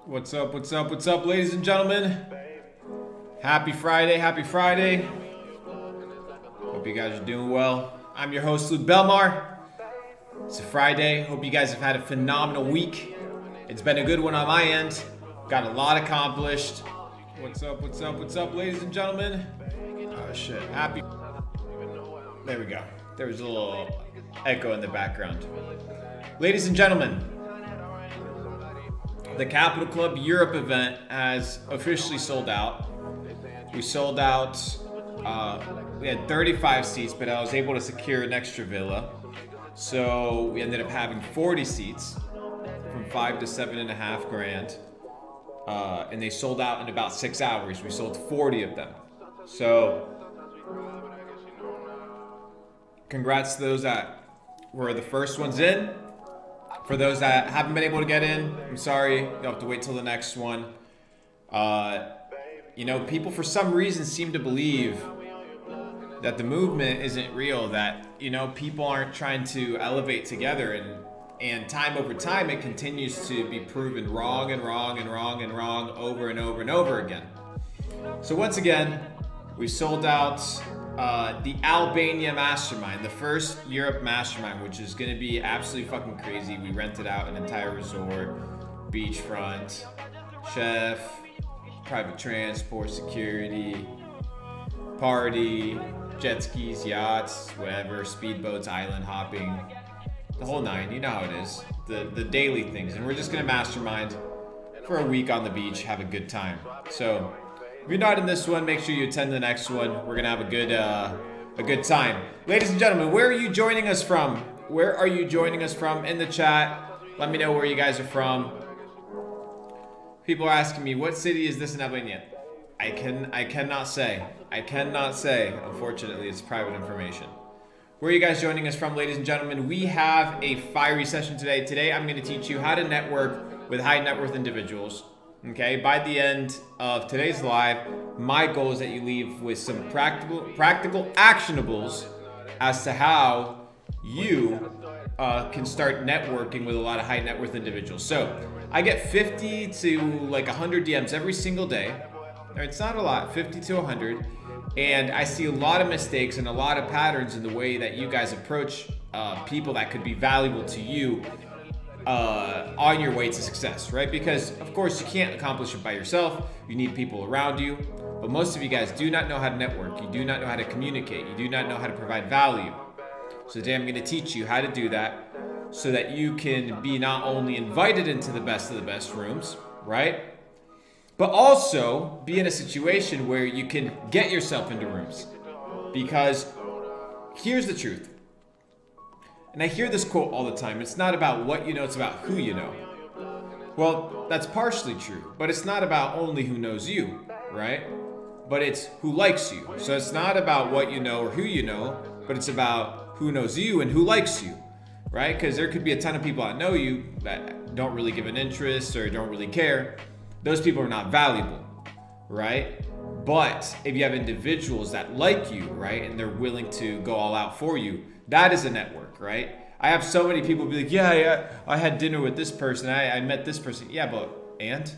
What's up, what's up, what's up, ladies and gentlemen? Happy Friday, happy Friday. Hope you guys are doing well. I'm your host, Belmar. It's a Friday. Hope you guys have had a phenomenal week. It's been a good one on my end. Got a lot accomplished. What's up, what's up, what's up, ladies and gentlemen? Oh shit, happy. There we go. There was a little echo in the background. Ladies and gentlemen, the Capital Club Europe event has officially sold out. We sold out, we had 35 seats, but I was able to secure an extra villa. So we ended up having 40 seats from 5 to 7.5 grand. And they sold out in about 6 hours. We sold 40 of them. So congrats to those that were the first ones in. For those that haven't been able to get in, I'm sorry. You'll have to wait till the next one. People for some reason seem to believe that the movement isn't real, that, people aren't trying to elevate together, and time over time it continues to be proven wrong and wrong and wrong and wrong over and over and over again. So once again, we sold out the Albania Mastermind, the first Europe Mastermind, which is going to be absolutely fucking crazy. We rented out an entire resort, beachfront, chef, private transport, security, party, jet skis, yachts, whatever, speedboats, island hopping, the whole nine. You know how it is, the daily things. And we're just going to mastermind for a week on the beach, have a good time. So if you're not in this one, make sure you attend the next one. We're gonna have a good time. Ladies and gentlemen, where are you joining us from? Where are you joining us from in the chat? Let me know where you guys are from. People are asking me, what city is this in Albania? I cannot say. I cannot say. Unfortunately, it's private information. Where are you guys joining us from, ladies and gentlemen? We have a fiery session today. Today, I'm gonna teach you how to network with high net worth individuals. Okay, by the end of today's live, my goal is that you leave with some practical actionables as to how you can start networking with a lot of high net worth individuals. So I get 50 to like 100 DMs every single day. It's not a lot, 50 to 100. And I see a lot of mistakes and a lot of patterns in the way that you guys approach people that could be valuable to you on your way to success, right? Because of course you can't accomplish it by yourself. You need people around you, but most of you guys do not know how to network. You do not know how to communicate. You do not know how to provide value. So today I'm going to teach you how to do that so that you can be not only invited into the best of the best rooms, right? But also be in a situation where you can get yourself into rooms. Because here's the truth. And I hear this quote all the time. It's not about what you know, it's about who you know. Well, that's partially true, but it's not about only who knows you, right? But it's who likes you. So it's not about what you know or who you know, but it's about who knows you and who likes you, right? Because there could be a ton of people that know you that don't really give an interest or don't really care. Those people are not valuable, right? But if you have individuals that like you, right, and they're willing to go all out for you, that is a network, right? I have so many people be like, yeah, I had dinner with this person. I met this person. Yeah, but and?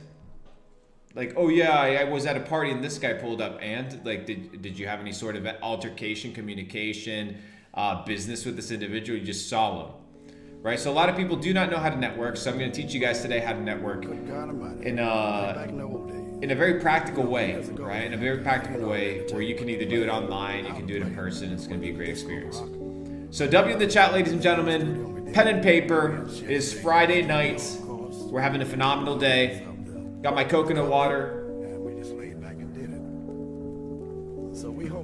Like, oh yeah, I was at a party and this guy pulled up. And like, did you have any sort of altercation, communication, business with this individual? You just saw them, right? So a lot of people do not know how to network. So I'm going to teach you guys today how to network in a very practical way, right? In a very practical way where you can either do it online, you can do it in person. It's going to be a great experience. So W in the chat, ladies and gentlemen. Pen and paper. It is Friday night. We're having a phenomenal day. Got my coconut water.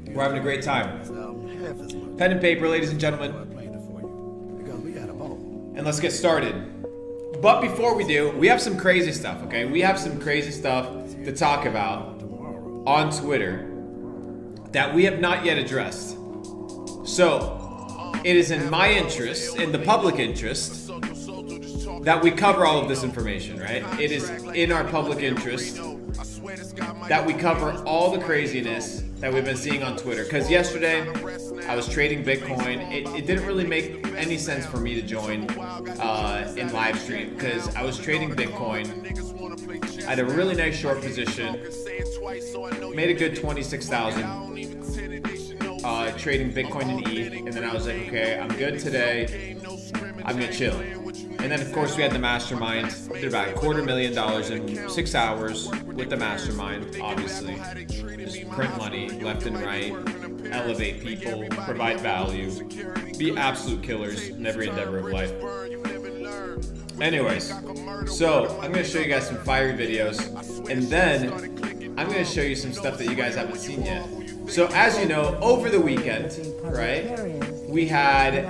We're having a great time. Pen and paper, ladies and gentlemen. And let's get started. But before we do, we have some crazy stuff, okay? We have some crazy stuff to talk about on Twitter that we have not yet addressed. So it is in my interest, in the public interest, that we cover all of this information, right? It is in our public interest that we cover all the craziness that we've been seeing on Twitter. Because yesterday, I was trading Bitcoin. It didn't really make any sense for me to join in live stream because I was trading Bitcoin. I had a really nice short position. Made a good 26,000 trading Bitcoin and ETH. And then I was like, okay, I'm good today. I'm gonna chill. And then of course we had the mastermind. We did about $250,000 in 6 hours with the mastermind, obviously. Just print money left and right, elevate people, provide value, be absolute killers in every endeavor of life. Anyways, so I'm gonna show you guys some fiery videos, and then I'm gonna show you some stuff that you guys haven't seen yet. So as you know, over the weekend, right, we had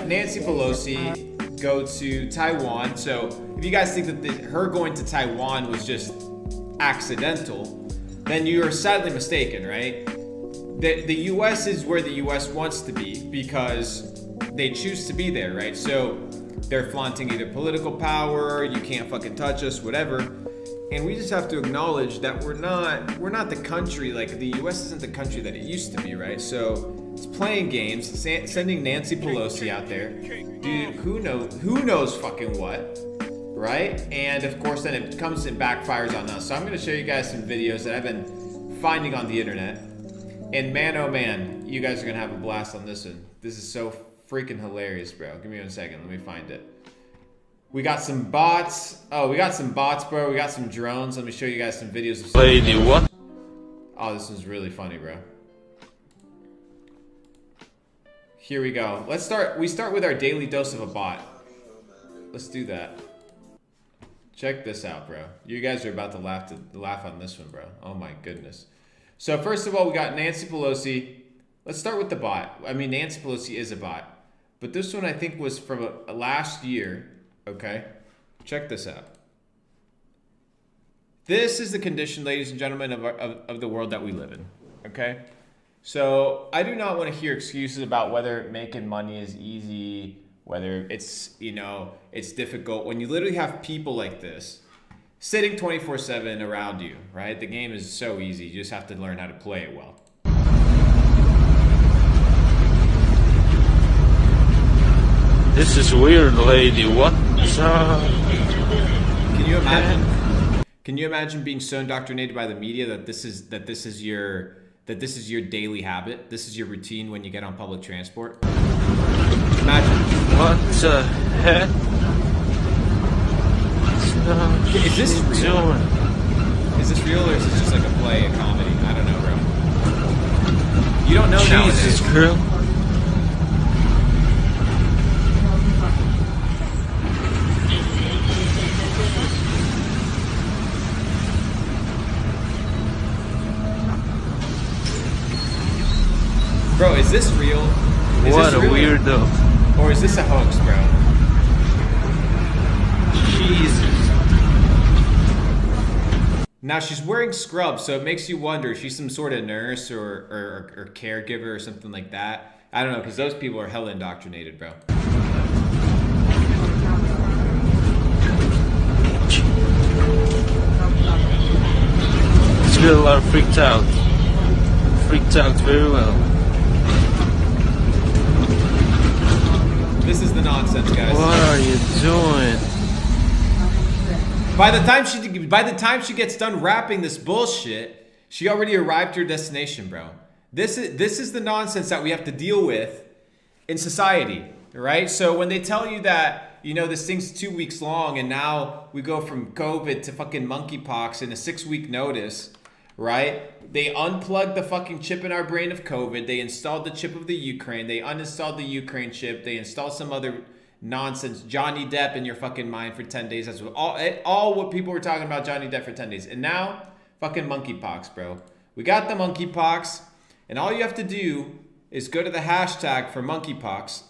Nancy Pelosi go to Taiwan. So if you guys think that her going to Taiwan was just accidental, then you are sadly mistaken, right? The US is where the US wants to be because they choose to be there, right? So they're flaunting either political power, you can't fucking touch us, whatever. And we just have to acknowledge that we're not the country, like the US isn't the country that it used to be, right? So it's playing games, sending Nancy Pelosi out there. Dude, who knows fucking what, right? And of course then it comes and backfires on us. So I'm gonna show you guys some videos that I've been finding on the internet. And man, oh man, you guys are gonna have a blast on this one. This is so freaking hilarious, bro. Give me 1 second, let me find it. We got some bots. Oh, we got some bots, bro. We got some drones. Let me show you guys some videos of Lady, what? Oh, this is really funny, bro. Here we go. We start with our daily dose of a bot. Let's do that. Check this out, bro. You guys are about to laugh on this one, bro. Oh my goodness. So first of all, we got Nancy Pelosi. Let's start with the bot. I mean, Nancy Pelosi is a bot. But this one I think was from last year. Okay, check this out. This is the condition, ladies and gentlemen, of the world that we live in. Okay, so I do not want to hear excuses about whether making money is easy, whether it's, you know, it's difficult. When you literally have people like this sitting 24/7 around you, right? The game is so easy. You just have to learn how to play it well. This is weird, lady. What? Can you imagine? Can you imagine being so indoctrinated by the media that this is your daily habit? This is your routine when you get on public transport. Imagine. What the heck? Is this real? Is this real, or is this just like a play, a comedy? I don't know, bro. You don't know nowadays. Jesus Christ. Bro, is this real? What a weirdo. Or is this a hoax, bro? Jesus. Now she's wearing scrubs, so it makes you wonder if she's some sort of nurse or caregiver or something like that. I don't know, because those people are hella indoctrinated, bro. Still are freaked out. Freaked out very well. This is the nonsense, guys. What are you doing? By the time she gets done rapping this bullshit, she already arrived to her destination, bro. This is the nonsense that we have to deal with in society, right? So when they tell you that, you know, this thing's 2 weeks long and now we go from COVID to fucking monkeypox in a 6-week notice, right? They unplugged the fucking chip in our brain of COVID. They installed the chip of the Ukraine. They uninstalled the Ukraine chip. They installed some other nonsense, Johnny Depp, in your fucking mind for 10 days. That's all what people were talking about, Johnny Depp for 10 days. And now, fucking monkeypox, bro. We got the monkeypox, and all you have to do is go to the hashtag for monkeypox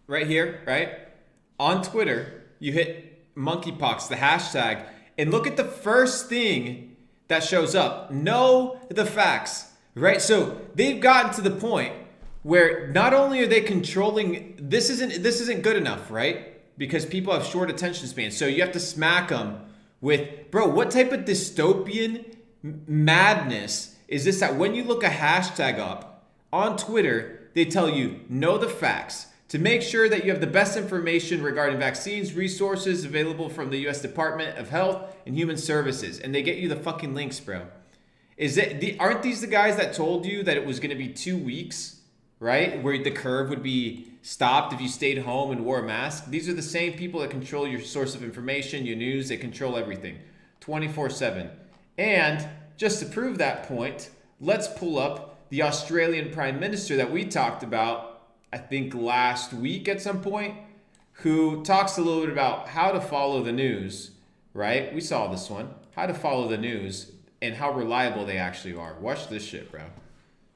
right here, right? On Twitter, you hit monkeypox, the hashtag, and look at the first thing that shows up. Know the facts, right? So they've gotten to the point where not only are they controlling, this isn't good enough, right? Because people have short attention spans. So you have to smack them with, bro, what type of dystopian madness is this that when you look a hashtag up on Twitter, they tell you, know the facts. To make sure that you have the best information regarding vaccines, resources available from the U.S. Department of Health and Human Services. And they get you the fucking links, bro. Aren't these the guys that told you that it was going to be 2 weeks, right? Where the curve would be stopped if you stayed home and wore a mask? These are the same people that control your source of information, your news. They control everything 24/7. And just to prove that point, let's pull up the Australian Prime Minister that we talked about, I think last week at some point, who talks a little bit about how to follow the news, right? We saw this one, how to follow the news and how reliable they actually are. Watch this shit, bro.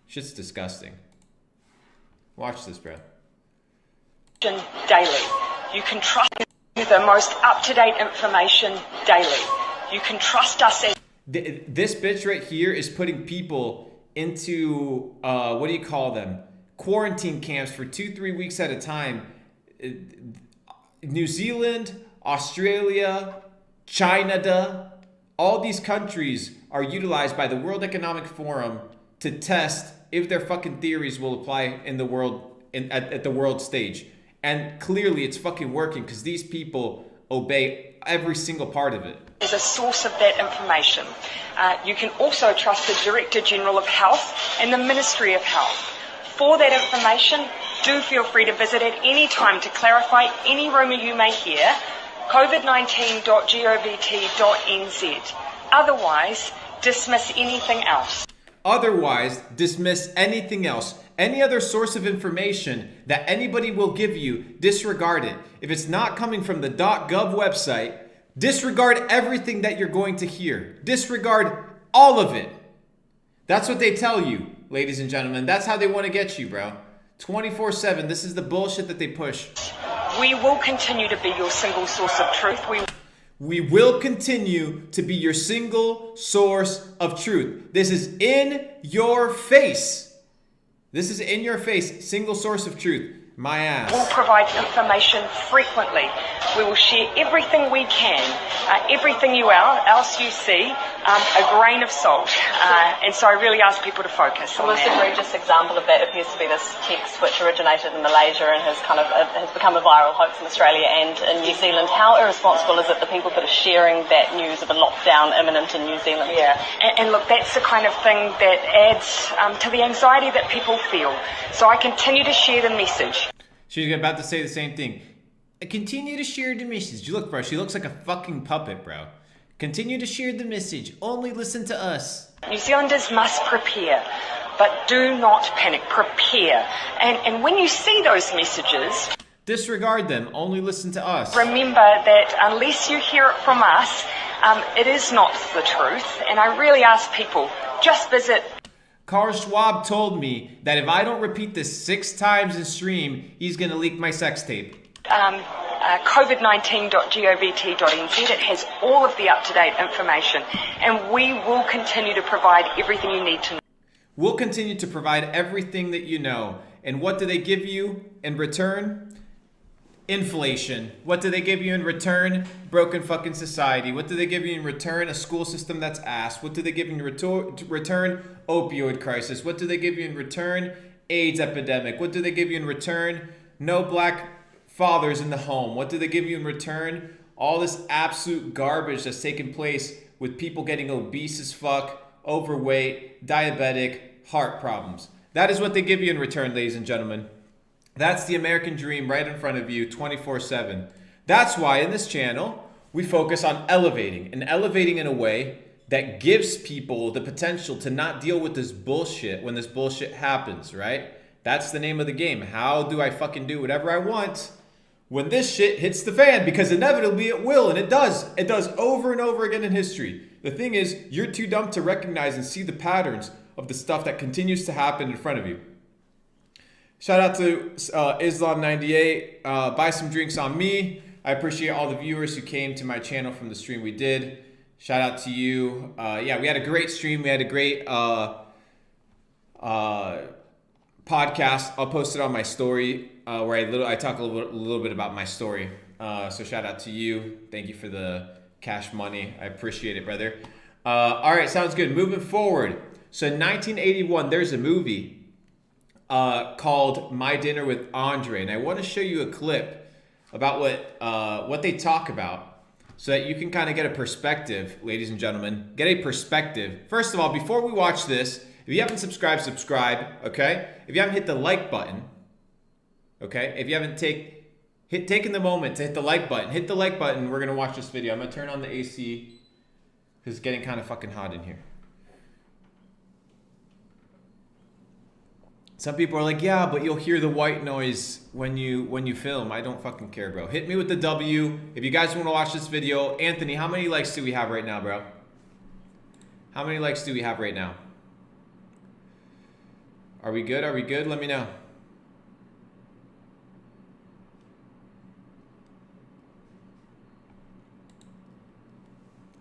Shit's disgusting. Watch this, bro. Daily. You can trust the most up-to-date information daily. You can trust us. This bitch right here is putting people into, what do you call them? Quarantine camps for 2-3 weeks at a time. New Zealand, Australia, China, all these countries are utilized by the World Economic Forum to test if their fucking theories will apply in the world at the world stage. And clearly it's fucking working because these people obey every single part of it. As a source of that information. You can also trust the Director General of Health and the Ministry of Health. For that information, do feel free to visit at any time to clarify any rumour you may hear, covid19.govt.nz. Otherwise, dismiss anything else. Otherwise, dismiss anything else. Any other source of information that anybody will give you, disregard it. If it's not coming from the .gov website, disregard everything that you're going to hear. Disregard all of it. That's what they tell you, ladies and gentlemen. That's how they want to get you, bro. 24/7. This is the bullshit that they push. We will continue to be your single source of truth. We will continue to be your single source of truth. This is in your face. This is in your face. Single source of truth. My ass. We'll provide information frequently. We will share everything we can, everything else you see, a grain of salt. And so I really ask people to focus on The most that. egregious example of that appears to be this text which originated in Malaysia and has become a viral hoax in Australia and in New Zealand. How irresponsible is it the people that are sharing that news of a lockdown imminent in New Zealand? Yeah, and look, that's the kind of thing that adds to the anxiety that people feel. So I continue to share the message. She's about to say the same thing. Continue to share the message. Look, bro, she looks like a fucking puppet, bro. Continue to share the message. Only listen to us. New Zealanders must prepare, but do not panic. Prepare. And when you see those messages, disregard them. Only listen to us. remember that unless you hear it from us, it is not the truth. And I really ask people, just visit. Carl Schwab told me that if I don't repeat this 6 times in stream, he's going to leak my sex tape. covid19.govt.nz. It has all of the up-to-date information, and we will continue to provide everything you need to know. We'll continue to provide everything that you know. And what do they give you in return? Inflation. What do they give you in return? Broken fucking society. What do they give you in return? A school system that's ass. What do they give you in return? Opioid crisis. What do they give you in return? AIDS epidemic. What do they give you in return? No black fathers in the home. What do they give you in return? All this absolute garbage that's taking place with people getting obese as fuck, overweight, diabetic, heart problems. That is what they give you in return, ladies and gentlemen. That's the American dream right in front of you 24/7. That's why in this channel, we focus on elevating in a way that gives people the potential to not deal with this bullshit when this bullshit happens, right? That's the name of the game. How do I fucking do whatever I want when this shit hits the fan? Because inevitably it will, and it does. It does over and over again in history. The thing is, you're too dumb to recognize and see the patterns of the stuff that continues to happen in front of you. Shout out to Islam98. Buy some drinks on me. I appreciate all the viewers who came to my channel from the stream we did. Shout out to you. Yeah, we had a great stream. We had a great podcast. I'll post it on my story where I talk a little bit about my story. So shout out to you. Thank you for the cash money. I appreciate it, brother. All right, sounds good. Moving forward. So in 1981, there's a movie called My Dinner with Andre, and I want to show you a clip about what they talk about, so that you can kind of get a perspective, ladies and gentlemen. Get a perspective. First of all, before we watch this, if you haven't subscribed, subscribe. Okay. If you haven't hit the like button, okay. If you haven't taken the moment to hit the like button, hit the like button. We're gonna watch this video. I'm gonna turn on the AC because it's getting kind of fucking hot in here. Some people are like, yeah, but you'll hear the white noise when you film. I don't fucking care, bro. Hit me with the W. If you guys want to watch this video. Anthony, how many likes do we have right now, bro? How many likes do we have right now? Are we good? Are we good? Let me know.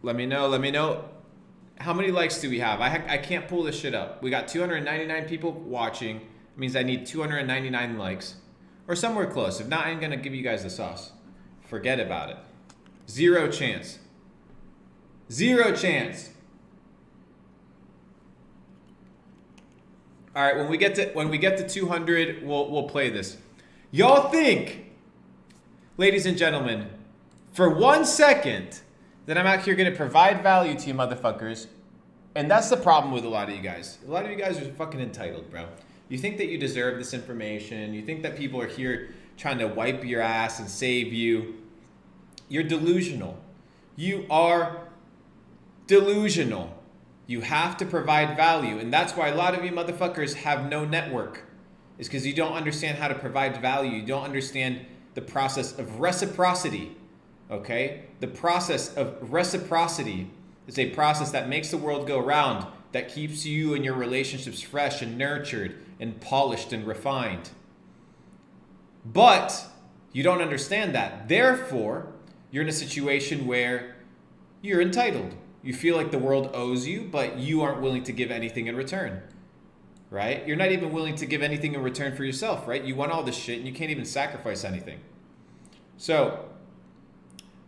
Let me know. Let me know. How many likes do we have? I can't pull this shit up. We got 299 people watching. It means I need 299 likes. Or somewhere close. If not, I'm going to give you guys the sauce. Forget about it. Zero chance. Zero chance. All right, when we get to 200, we'll play this. Y'all think, ladies and gentlemen, for 1 second, that I'm out here going to provide value to you motherfuckers. And that's the problem with a lot of you guys. A lot of you guys are fucking entitled, bro. You think that you deserve this information. You think that people are here trying to wipe your ass and save you. You're delusional. You are delusional. You have to provide value. And that's why a lot of you motherfuckers have no network. It's because you don't understand how to provide value. You don't understand the process of reciprocity. Okay? The process of reciprocity is a process that makes the world go round, that keeps you and your relationships fresh and nurtured and polished and refined. But you don't understand that. Therefore, you're in a situation where you're entitled. You feel like the world owes you, but you aren't willing to give anything in return. Right? You're not even willing to give anything in return for yourself, right? You want all this shit and you can't even sacrifice anything. So,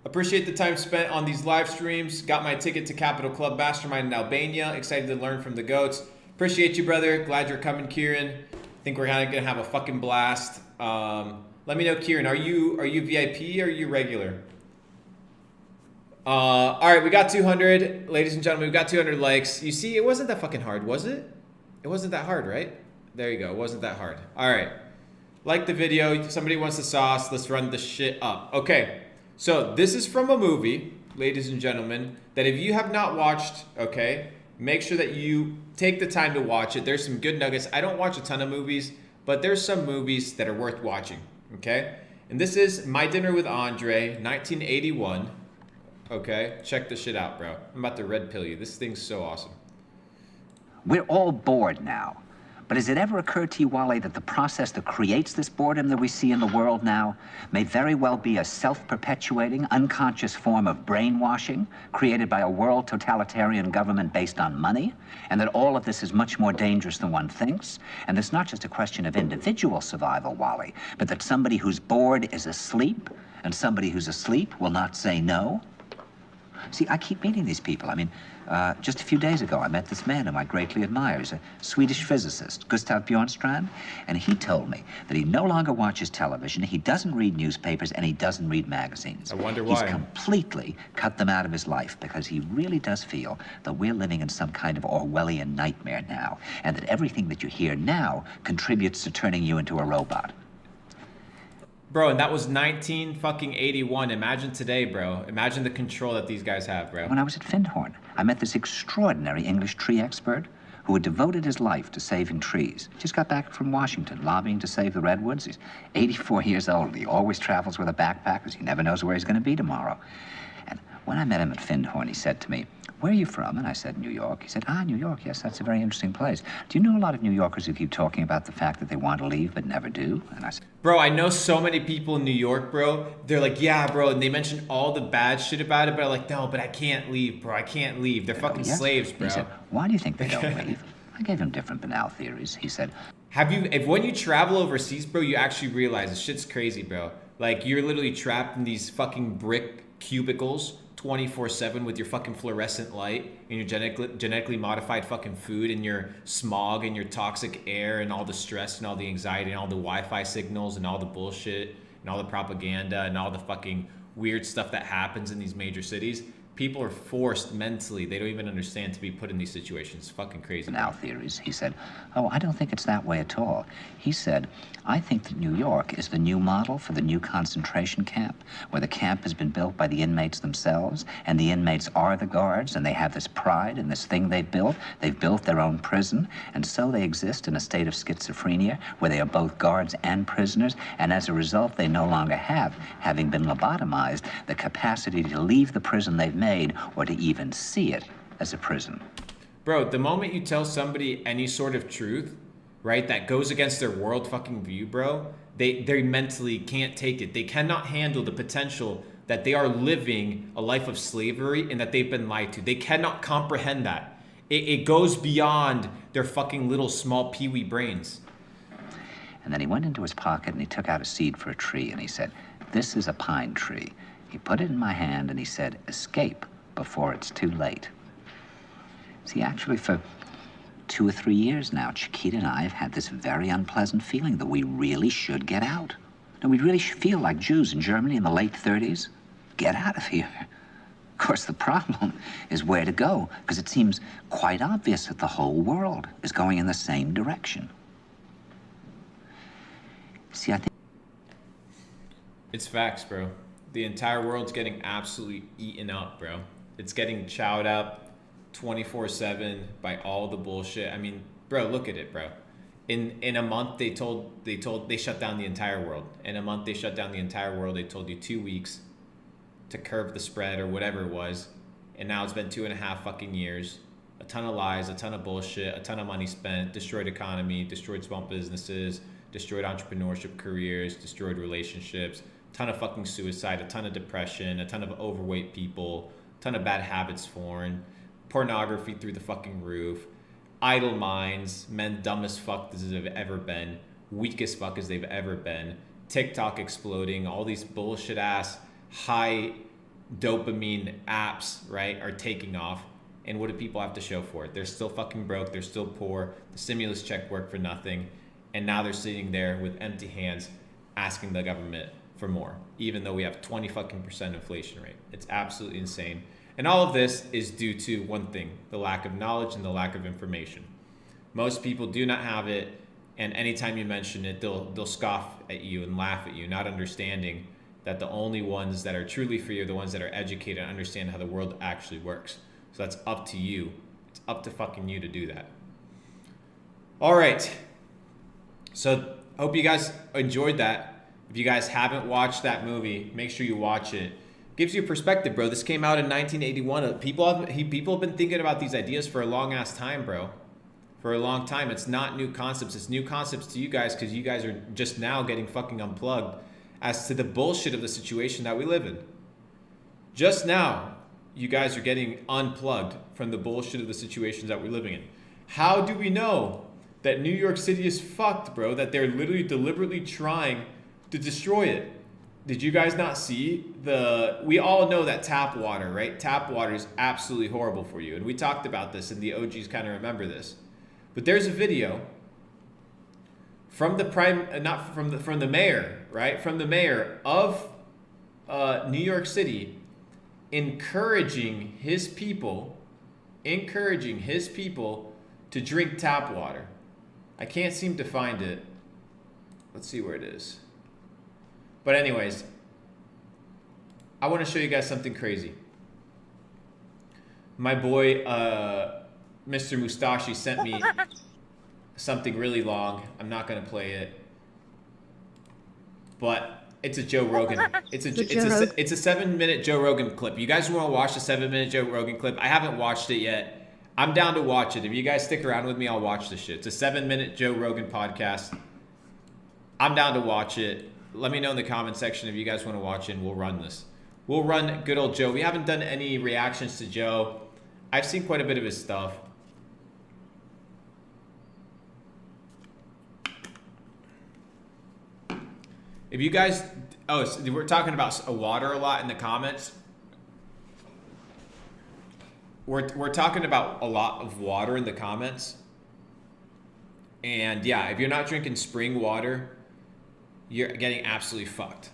appreciate the time spent on these live streams. Got my ticket to Capital Club Mastermind in Albania. Excited to learn from the GOATs. Appreciate you, brother. Glad you're coming, Kieran. I think we're going to have a fucking blast. Let me know, Kieran. Are you VIP or are you regular? All right, we got 200. Ladies and gentlemen, we got 200 likes. You see, it wasn't that fucking hard, was it? It wasn't that hard, right? There you go. It wasn't that hard. All right. Like the video. Somebody wants the sauce. Let's run the shit up. Okay. So this is from a movie, ladies and gentlemen, that if you have not watched, okay, make sure that you take the time to watch it. There's some good nuggets. I don't watch a ton of movies, but there's some movies that are worth watching, okay? And this is My Dinner with Andre, 1981. Okay, check this shit out, bro. I'm about to red pill you. This thing's so awesome. We're all bored now. But has it ever occurred to you, Wally, that the process that creates this boredom that we see in the world now may very well be a self-perpetuating, unconscious form of brainwashing created by a world totalitarian government based on money, and that all of this is much more dangerous than one thinks, and it's not just a question of individual survival, Wally, but that somebody who's bored is asleep, and somebody who's asleep will not say no? See, I keep meeting these people. I mean, just a few days ago, I met this man whom I greatly admire. He's a Swedish physicist, Gustav Bjornstrand, and he told me that he no longer watches television, he doesn't read newspapers, and he doesn't read magazines. I wonder why. He's completely cut them out of his life because he really does feel that we're living in some kind of Orwellian nightmare now, and that everything that you hear now contributes to turning you into a robot. Bro, and that was 1981. Imagine today, bro. Imagine the control that these guys have, bro. When I was at Findhorn, I met this extraordinary English tree expert who had devoted his life to saving trees. Just got back from Washington, lobbying to save the redwoods. He's 84 years old. He always travels with a backpack because he never knows where he's going to be tomorrow. And when I met him at Findhorn, he said to me, "Where are you from?" And I said, "New York." He said, "Ah, New York, yes, that's a very interesting place. Do you know a lot of New Yorkers who keep talking about the fact that they want to leave but never do?" And I said, Bro, I know so many people in New York, bro. They're like, yeah, bro, and they mention all the bad shit about it, but I'm like, no, but I can't leave, bro. I can't leave. They're fucking "Yes." slaves, bro. He said, "Why do you think they don't leave?" I gave him different banal theories. He said, If when you travel overseas, bro, you actually realize this shit's crazy, bro. Like, you're literally trapped in these fucking brick cubicles 24/7 with your fucking fluorescent light and your genetically modified fucking food and your smog and your toxic air and all the stress and all the anxiety and all the Wi-Fi signals and all the bullshit and all the propaganda and all the fucking weird stuff that happens in these major cities. People are forced mentally. They don't even understand to be put in these situations. It's fucking crazy. Now theories. He said, oh, I don't think it's that way at all. He said, I think that New York is the new model for the new concentration camp, where the camp has been built by the inmates themselves, and the inmates are the guards, and they have this pride in this thing they've built. They've built their own prison, and so they exist in a state of schizophrenia, where they are both guards and prisoners, and as a result, they no longer have, having been lobotomized, the capacity to leave the prison they've made or to even see it as a prison. Bro, the moment you tell somebody any sort of truth, right, that goes against their world fucking view, bro, they mentally can't take it. They cannot handle the potential that they are living a life of slavery and that they've been lied to. They cannot comprehend that. It goes beyond their fucking little small peewee brains. And then he went into his pocket and he took out a seed for a tree and he said, this is a pine tree. He put it in my hand and he said, escape before it's too late. See, actually, for 2 or 3 years now, Chiquita and I have had this very unpleasant feeling that we really should get out. And we really should feel like Jews in Germany in the late 30s. Get out of here. Of course, the problem is where to go, because it seems quite obvious that the whole world is going in the same direction. See, I think... It's facts, bro. The entire world's getting absolutely eaten up, bro. It's getting chowed up 24/7 by all the bullshit. I mean, bro, look at it, bro. In a month they shut down the entire world. In a month they shut down the entire world. They told you 2 weeks to curb the spread or whatever it was. And now it's been 2.5 fucking years. A ton of lies, a ton of bullshit, a ton of money spent, destroyed economy, destroyed small businesses, destroyed entrepreneurship careers, destroyed relationships, ton of fucking suicide, a ton of depression, a ton of overweight people, a ton of bad habits formed, pornography through the fucking roof, idle minds, men dumb as fuck as they've ever been, weak as fuck as they've ever been, TikTok exploding, all these bullshit ass high dopamine apps, right, are taking off. And what do people have to show for it? They're still fucking broke, they're still poor, the stimulus check worked for nothing, and now they're sitting there with empty hands asking the government for more, even though we have 20% inflation rate. It's absolutely insane. And all of this is due to one thing, the lack of knowledge and the lack of information. Most people do not have it, and anytime you mention it, they'll scoff at you and laugh at you, not understanding that the only ones that are truly free are the ones that are educated and understand how the world actually works. So that's up to you. It's up to fucking you to do that. All right. So hope you guys enjoyed that. If you guys haven't watched that movie, make sure you watch it. Gives you a perspective, bro. This came out in 1981. People have been thinking about these ideas for a long ass time, bro. For a long time. It's not new concepts. It's new concepts to you guys because you guys are just now getting fucking unplugged as to the bullshit of the situation that we live in. Just now, you guys are getting unplugged from the bullshit of the situations that we're living in. How do we know that New York City is fucked, bro? That they're literally deliberately trying to destroy it. Did you guys not see we all know that tap water, right? Tap water is absolutely horrible for you. And we talked about this and the OGs kind of remember this. But there's a video from the mayor, right? From the mayor of New York City encouraging his people to drink tap water. I can't seem to find it. Let's see where it is. But anyways, I want to show you guys something crazy. My boy, Mr. Mustashi sent me something really long. I'm not going to play it. But it's a Joe Rogan. It's a 7-minute Joe Rogan clip. You guys want to watch the 7-minute Joe Rogan clip? I haven't watched it yet. I'm down to watch it. If you guys stick around with me, I'll watch this shit. It's a 7-minute Joe Rogan podcast. I'm down to watch it. Let me know in the comment section if you guys want to watch it, and we'll run this. We'll run good old Joe. We haven't done any reactions to Joe. I've seen quite a bit of his stuff. If you guys... Oh, so we're talking about water a lot in the comments. we're talking about a lot of water in the comments. And yeah, if you're not drinking spring water, you're getting absolutely fucked.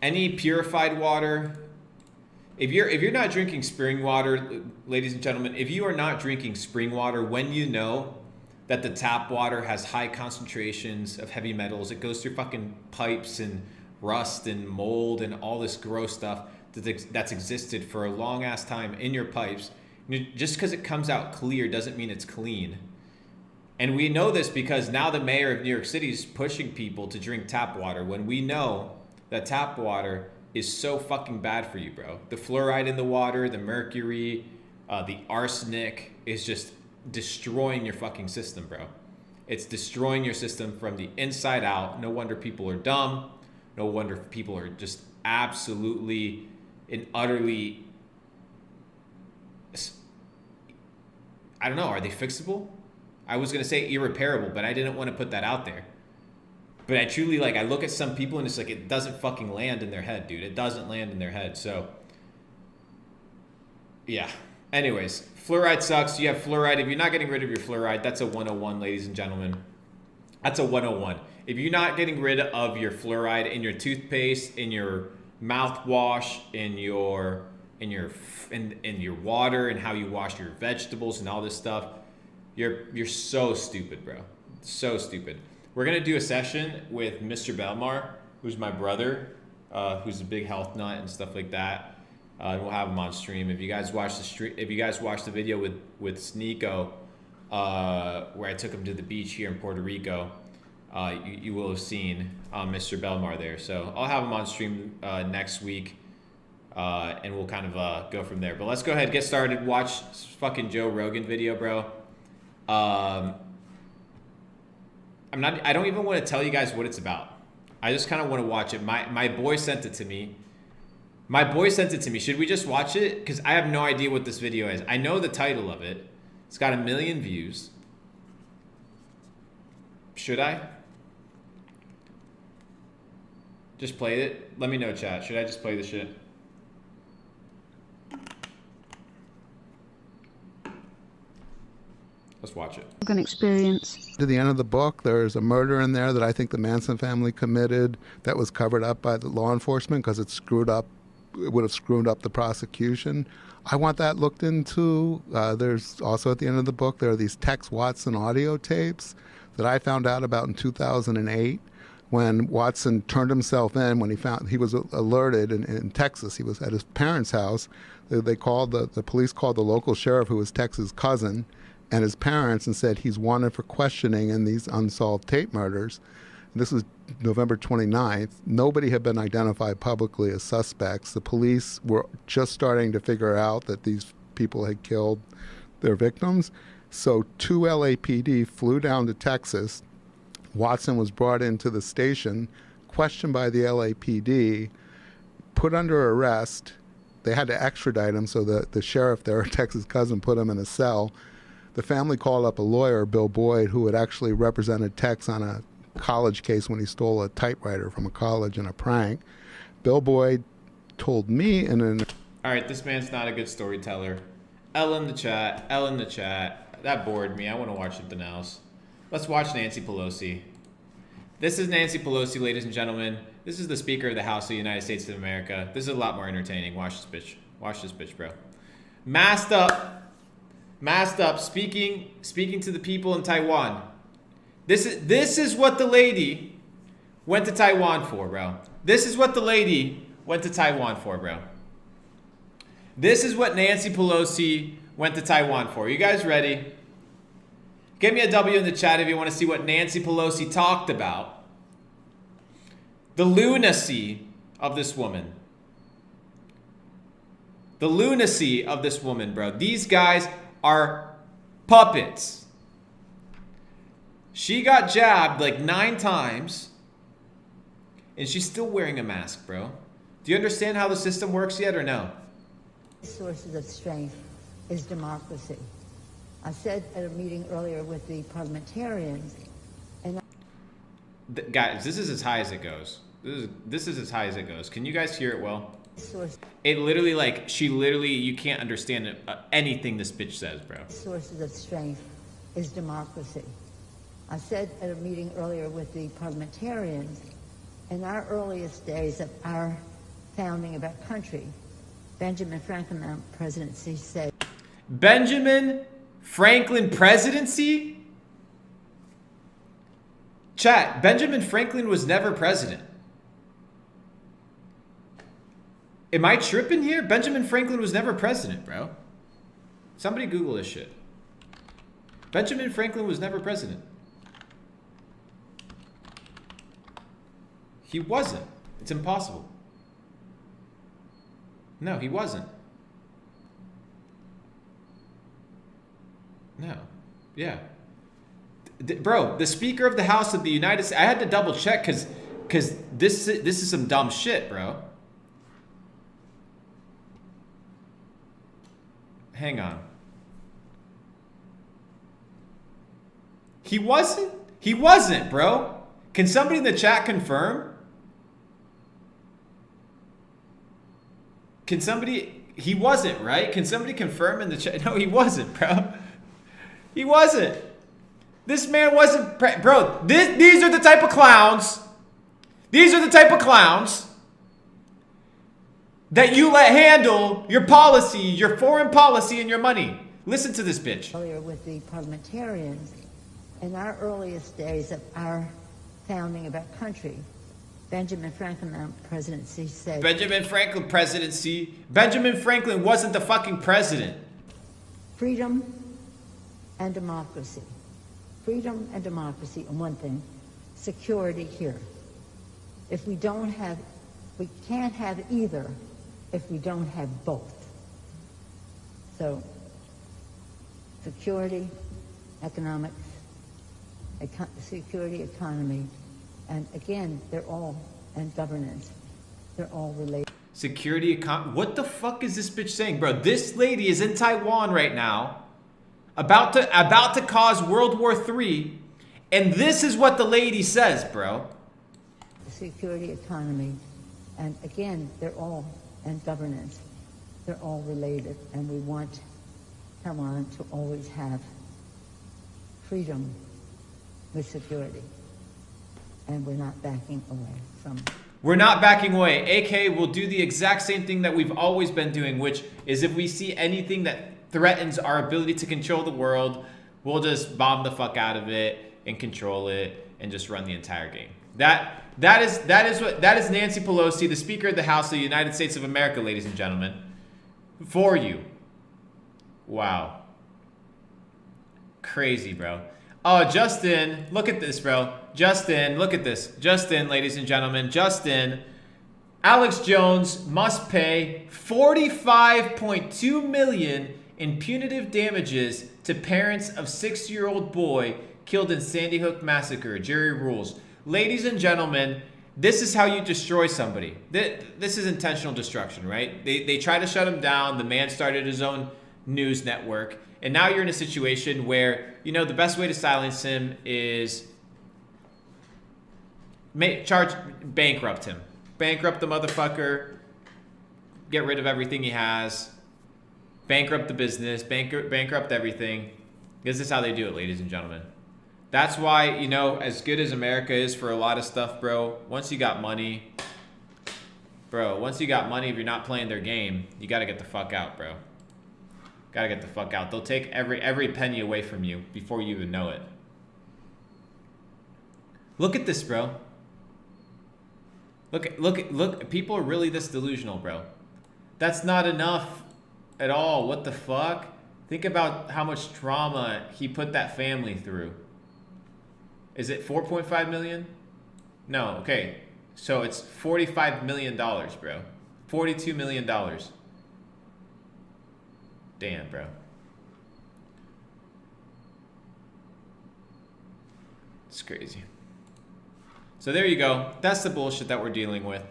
Any purified water, if you're not drinking spring water, ladies and gentlemen, if you are not drinking spring water when you know that the tap water has high concentrations of heavy metals, it goes through fucking pipes and rust and mold and all this gross stuff that's existed for a long ass time in your pipes. Just because it comes out clear doesn't mean it's clean. And we know this because now the mayor of New York City is pushing people to drink tap water when we know that tap water is so fucking bad for you, bro. The fluoride in the water, the mercury, the arsenic is just destroying your fucking system, bro. It's destroying your system from the inside out. No wonder people are dumb. No wonder people are just absolutely and utterly, I don't know, are they fixable? I was going to say irreparable, but I didn't want to put that out there. But I truly, like, I look at some people and it's like, it doesn't fucking land in their head, dude. It doesn't land in their head. So, yeah. Anyways, fluoride sucks. You have fluoride. If you're not getting rid of your fluoride, that's a 101, ladies and gentlemen. That's a 101. If you're not getting rid of your fluoride in your toothpaste, in your mouthwash, in your water, and how you wash your vegetables and all this stuff, you're so stupid, bro. So stupid. We're gonna do a session with Mr. Belmar, who's my brother, who's a big health nut and stuff like that. And we'll have him on stream. If you guys watch the video with Sneeko, where I took him to the beach here in Puerto Rico, you will have seen Mr. Belmar there. So I'll have him on stream next week, and we'll kind of go from there. But let's go ahead and get started. Watch fucking Joe Rogan video, bro. I don't even want to tell you guys what it's about. I just kind of want to watch it. My boy sent it to me. Should we just watch it? Because I have no idea what this video is. I know the title of it. It's got 1 million views. Should I? Just play it? Let me know, chat. Should I just play the shit? Let's watch it. An experience. To the end of the book, there's a murder in there that I think the Manson family committed that was covered up by the law enforcement because it would have screwed up the prosecution. I want that looked into. There's also at the end of the book, there are these Tex Watson audio tapes that I found out about in 2008 when Watson turned himself in when he was alerted in Texas. He was at his parents' house. The police called the local sheriff, who was Tex's cousin, and his parents, and said he's wanted for questioning in these unsolved tape murders. And this was November 29th. Nobody had been identified publicly as suspects. The police were just starting to figure out that these people had killed their victims. So 2 LAPD flew down to Texas. Watson was brought into the station, questioned by the LAPD, put under arrest. They had to extradite him, so the sheriff there, Tex's cousin, put him in a cell. The family called up a lawyer, Bill Boyd, who had actually represented Tex on a college case when he stole a typewriter from a college in a prank. Bill Boyd told me in an... All right, this man's not a good storyteller. L in the chat. That bored me. I want to watch something else. Let's watch Nancy Pelosi. This is Nancy Pelosi, ladies and gentlemen. This is the Speaker of the House of the United States of America. This is a lot more entertaining. Watch this bitch. Watch this bitch, bro. Masked up, speaking to the people in Taiwan. This is what the lady went to Taiwan for, bro. This is what Nancy Pelosi went to Taiwan for. You guys ready? Give me a W in the chat if you want to see what Nancy Pelosi talked about. The lunacy of this woman. Bro. These guys are puppets. She got jabbed like 9 times, and she's still wearing a mask, bro. Do you understand how the system works yet or no? Sources of strength is democracy. I said at a meeting earlier with the parliamentarians, and guys, this is as high as it goes. This is as high as it goes. Can you guys hear it well? Source, It literally, like, she literally, you can't understand anything this bitch says, bro. sources of strength is democracy. I said at a meeting earlier with the parliamentarians, in our earliest days of our founding of our country, Benjamin Franklin presidency said, Benjamin Franklin presidency? Chat, Benjamin Franklin was never president. Am I tripping here? Benjamin Franklin was never president, bro. Somebody Google this shit. Benjamin Franklin was never president. He wasn't. It's impossible. No, he wasn't. No. Yeah. Bro, the Speaker of the House of the United States, I had to double check because this is some dumb shit, bro. Hang on. He wasn't? He wasn't, bro. Can somebody in the chat confirm? Can somebody... He wasn't, right? Can somebody confirm in the chat? No, he wasn't, bro. He wasn't. This man wasn't... Bro, these are the type of clowns. These are the type of clowns that you let handle your policy, your foreign policy, and your money. Listen to this bitch. earlier with the parliamentarians, in our earliest days of our founding of our country, Benjamin Franklin presidency said, Benjamin Franklin presidency. Benjamin Franklin wasn't the fucking president. freedom and democracy. Freedom and democracy on one thing, security here. If we don't have, we can't have either if we don't have both. So, security, economics, security, economy, and again, they're all, and governance, they're all related. Security, what the fuck is this bitch saying, bro? This lady is in Taiwan right now, about to cause World War III, and this is what the lady says, bro. Security, economy, and again, they're all, and governance, they're all related, and we want Taiwan to always have freedom with security, and we're not backing away from it. We're not backing away. AK will do the exact same thing that we've always been doing, which is if we see anything that threatens our ability to control the world, we'll just bomb the fuck out of it and control it and just run the entire game. That is Nancy Pelosi, the Speaker of the House of the United States of America, ladies and gentlemen, for you. Wow. Crazy, bro. Oh, Justin, look at this, bro. Justin, look at this. Justin, ladies and gentlemen, Justin. Alex Jones must pay $45.2 million in punitive damages to parents of 6-year-old boy killed in Sandy Hook massacre. Jury rules. Ladies and gentlemen, this is how you destroy somebody. This is intentional destruction, right? They try to shut him down. The man started his own news network. And now you're in a situation where, you know, the best way to silence him is bankrupt him. Bankrupt the motherfucker. Get rid of everything he has. Bankrupt the business. Bankrupt everything. This is how they do it, ladies and gentlemen. That's why, you know, as good as America is for a lot of stuff, bro, once you got money, if you're not playing their game, you got to get the fuck out, bro. Gotta get the fuck out. They'll take every penny away from you before you even know it. Look at this, bro. Look. People are really this delusional, bro. That's not enough at all. What the fuck? Think about how much trauma he put that family through. Is it 4.5 million? No, okay. So it's $45 million, bro. $42 million. Damn, bro. It's crazy. So there you go. That's the bullshit that we're dealing with.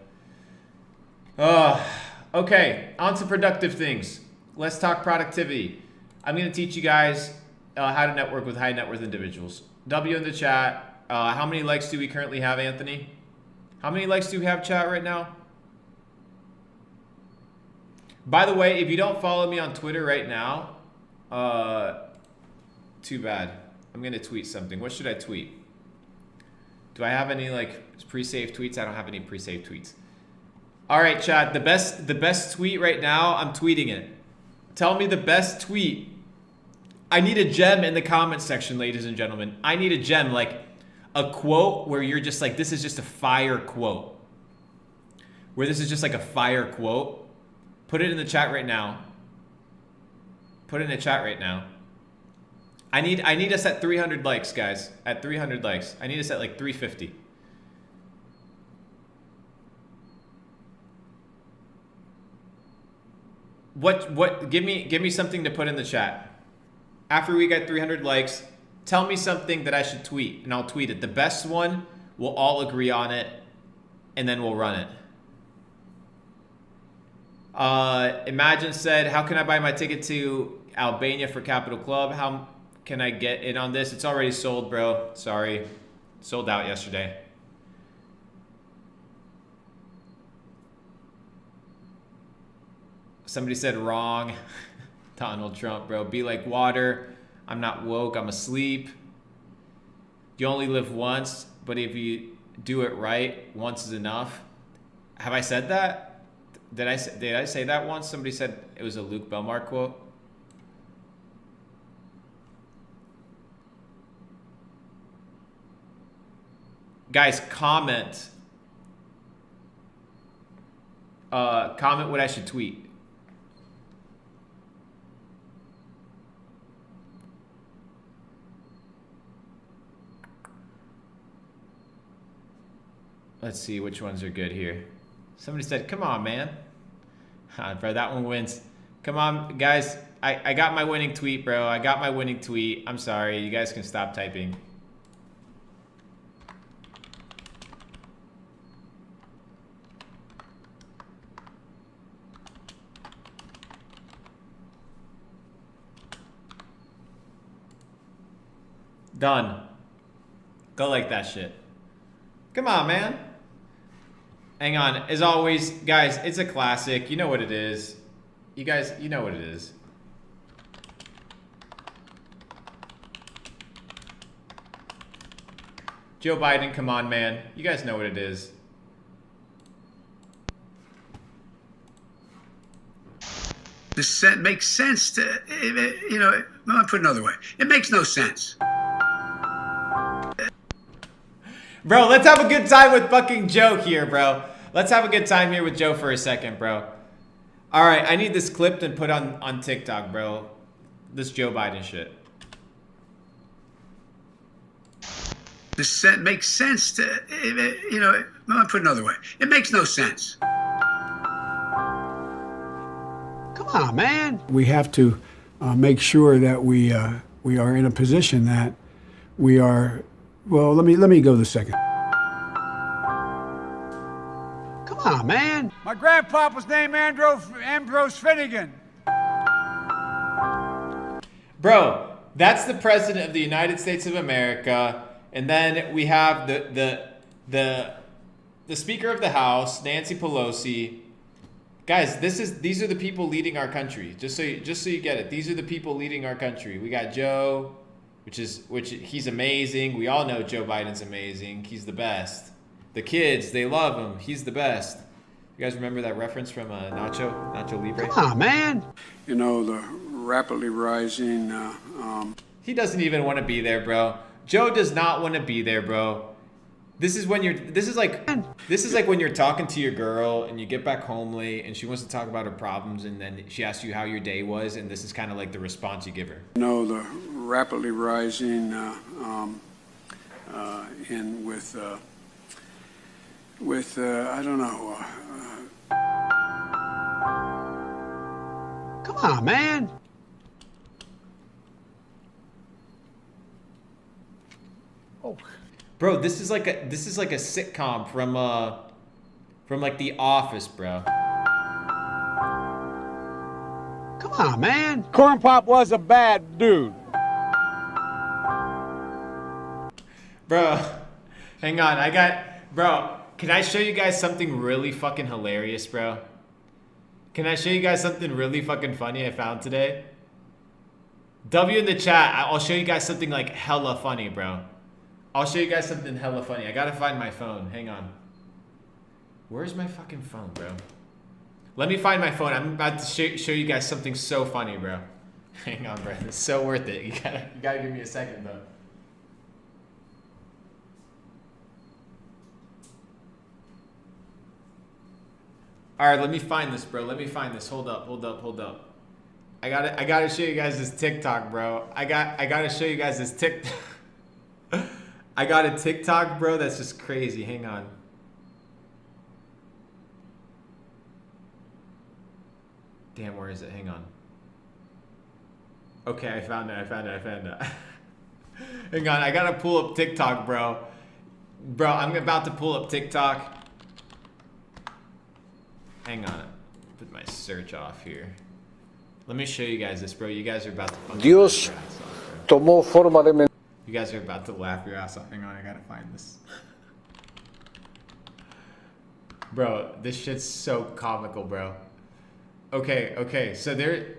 Okay, on to productive things. Let's talk productivity. I'm going to teach you guys how to network with high net worth individuals. W in the chat. How many likes do we currently have, Anthony? How many likes do we have, chat, right now? By the way, if you don't follow me on Twitter right now, too bad. I'm gonna tweet something. What should I tweet? Do I have any like pre-saved tweets? I don't have any pre-saved tweets. All right, chat. The best tweet right now. I'm tweeting it. Tell me the best tweet. I need a gem in the comment section, ladies and gentlemen. I need a gem, like a quote where you're just like, this is just a fire quote. Where this is just like a fire quote. Put it in the chat right now. Put it in the chat right now. I need us at 300 likes, guys. At 300 likes. I need us at like 350. What give me something to put in the chat. After we get 300 likes, tell me something that I should tweet and I'll tweet it. The best one, we'll all agree on it and then we'll run it. Imagine said, how can I buy my ticket to Albania for Capital Club? How can I get in on this? It's already sold, bro. Sorry. Sold out yesterday. Somebody said wrong. Donald Trump, bro. Be like water. I'm not woke. I'm asleep. You only live once, but if you do it right, once is enough. Have I said that? Did I say that once? Somebody said it was a Luke Belmar quote. Guys, comment. Comment what I should tweet. Let's see which ones are good here. Somebody said, come on, man. Bro, that one wins. Come on, guys. I got my winning tweet, bro. I got my winning tweet. I'm sorry. You guys can stop typing. Done. Go like that shit. Come on, man. Hang on. As always, guys, it's a classic. You know what it is. You guys, you know what it is. Joe Biden, come on, man. You guys know what it is. This makes sense to, you know, I'll put it another way. It makes no sense. Bro, let's have a good time with fucking Joe here, bro. Let's have a good time here with Joe for a second, bro. All right, I need this clipped and put on TikTok, bro. This Joe Biden shit. This makes sense to, you know, I'll put it another way. It makes no sense. Come on, man. We have to make sure that we are in a position that we are. Well, let me go the second. Come on, man. My grandpa was named Ambrose Finnegan. Bro, that's the president of the United States of America, and then we have the Speaker of the House, Nancy Pelosi. Guys, these are the people leading our country. Just so you get it, these are the people leading our country. We got Joe, which he's amazing. We all know Joe Biden's amazing. He's the best. The kids, they love him. He's the best. You guys remember that reference from Nacho Libre? Come on, man. You know, the rapidly rising. He doesn't even want to be there, bro. Joe does not want to be there, bro. This is like when you're talking to your girl and you get back home late and she wants to talk about her problems and then she asks you how your day was, and this is kind of like the response you give her. You know, the rapidly rising and with I don't know. Come on, man. Oh, bro, this is like a sitcom from like The Office, bro. Come on, man. Corn Pop was a bad dude. Bro, hang on. Bro, can I show you guys something really fucking hilarious, bro? Can I show you guys something really fucking funny I found today? W in the chat. I'll show you guys something like hella funny, bro. I'll show you guys something hella funny. I gotta find my phone. Hang on. Where's my fucking phone, bro? Let me find my phone. I'm about to show you guys something so funny, bro. Hang on, bro. It's so worth it. You gotta give me a second, though. All right, let me find this, bro. Let me find this. Hold up. I gotta show you guys this TikTok, bro. I gotta show you guys this TikTok. I got a TikTok, bro. That's just crazy. Hang on. Damn, where is it? Hang on. Okay, I found it. Hang on, I gotta pull up TikTok, bro. Bro, I'm about to pull up TikTok. Hang on. Put my search off here. Let me show you guys this, bro. You guys are about to fucking Dios laugh your ass off, tomó forma de you guys are about to laugh your ass off. Hang on, I gotta find this. Bro, this shit's so comical, bro. Okay, so there...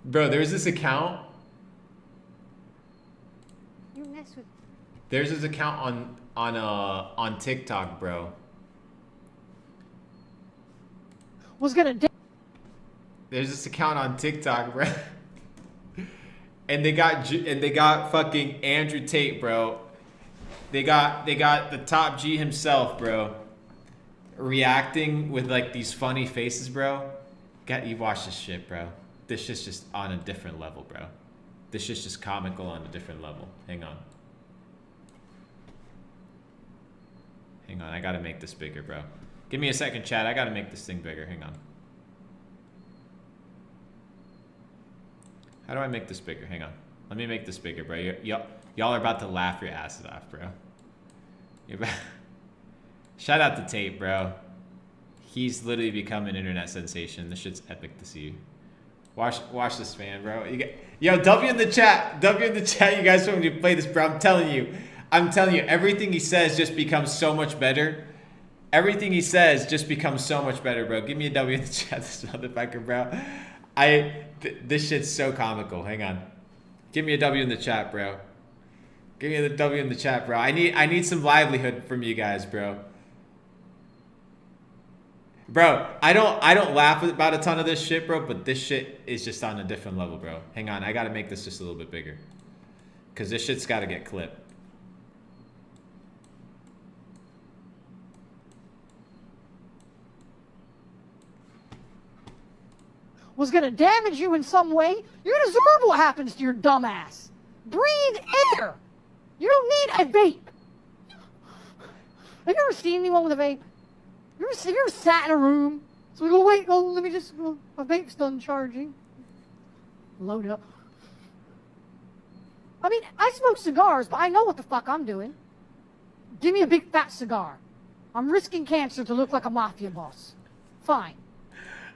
Bro, there's this account. You mess with... There's this account on TikTok, bro. Was gonna... There's this account on TikTok, bro. And they got fucking Andrew Tate, bro. They got the top G himself, bro, reacting with like these funny faces, bro. You watch this shit, bro. This shit's just on a different level, bro. This shit's just comical on a different level. Hang on. I gotta make this bigger, bro. Give me a second, chat. I gotta make this thing bigger. Hang on. How do I make this bigger? Hang on. Let me make this bigger, bro. Y'all are about to laugh your asses off, bro. Shout out to Tate, bro. He's literally become an internet sensation. This shit's epic to see. Watch this, man, bro. Yo, W in the chat. W in the chat. You guys want me to play this, bro? I'm telling you. Everything he says just becomes so much better. Everything he says just becomes so much better, bro. Give me a W in the chat, this motherfucker, bro. This shit's so comical. Hang on. Give me a W in the chat, bro. Give me the W in the chat, bro. I need some livelihood from you guys, bro. Bro, I don't laugh about a ton of this shit, bro, but this shit is just on a different level, bro. Hang on, I gotta make this just a little bit bigger. Cause this shit's gotta get clipped. Was gonna damage you in some way, you deserve what happens to your dumb ass. Breathe air. You don't need a vape. Have you ever seen anyone with a vape? Have you ever sat in a room? So we go, wait, let me just, my vape's done charging. Load up. I mean, I smoke cigars, but I know what the fuck I'm doing. Give me a big fat cigar. I'm risking cancer to look like a mafia boss. Fine.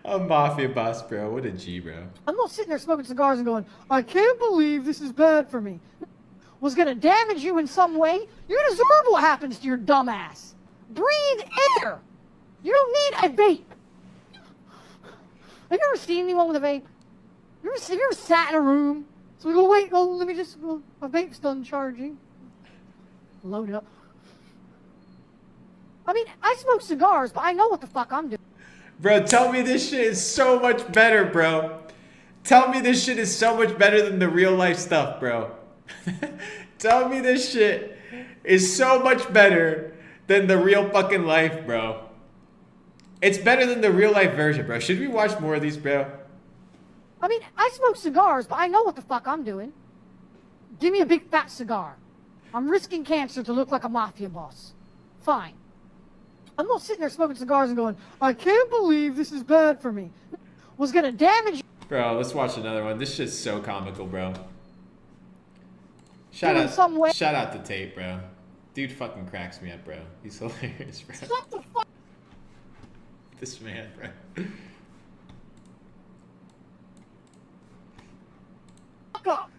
A mafia boss, bro. What a G, bro. I'm not sitting there smoking cigars and going, I can't believe this is bad for me. Was gonna damage you in some way, you deserve what happens to your dumb ass. Breathe air. You don't need a vape. Have you ever seen anyone with a vape? Have you ever sat in a room? So we go, wait, let me just, my vape's done charging. Load up. I mean, I smoke cigars, but I know what the fuck I'm doing. Bro, tell me this shit is so much better, bro. Tell me this shit is so much better than the real life stuff, bro. Tell me this shit is so much better than the real fucking life, bro. It's better than the real life version, bro. Should we watch more of these, bro? I mean, I smoke cigars, but I know what the fuck I'm doing. Give me a big fat cigar. I'm risking cancer to look like a mafia boss. Fine. I'm not sitting there smoking cigars and going, I can't believe this is bad for me. Was gonna damage you. Bro, let's watch another one. This shit's so comical, bro. Shout out to Tate, bro. Dude fucking cracks me up, bro. He's hilarious, bro. Shut the fuck. This man, bro. Fuck up.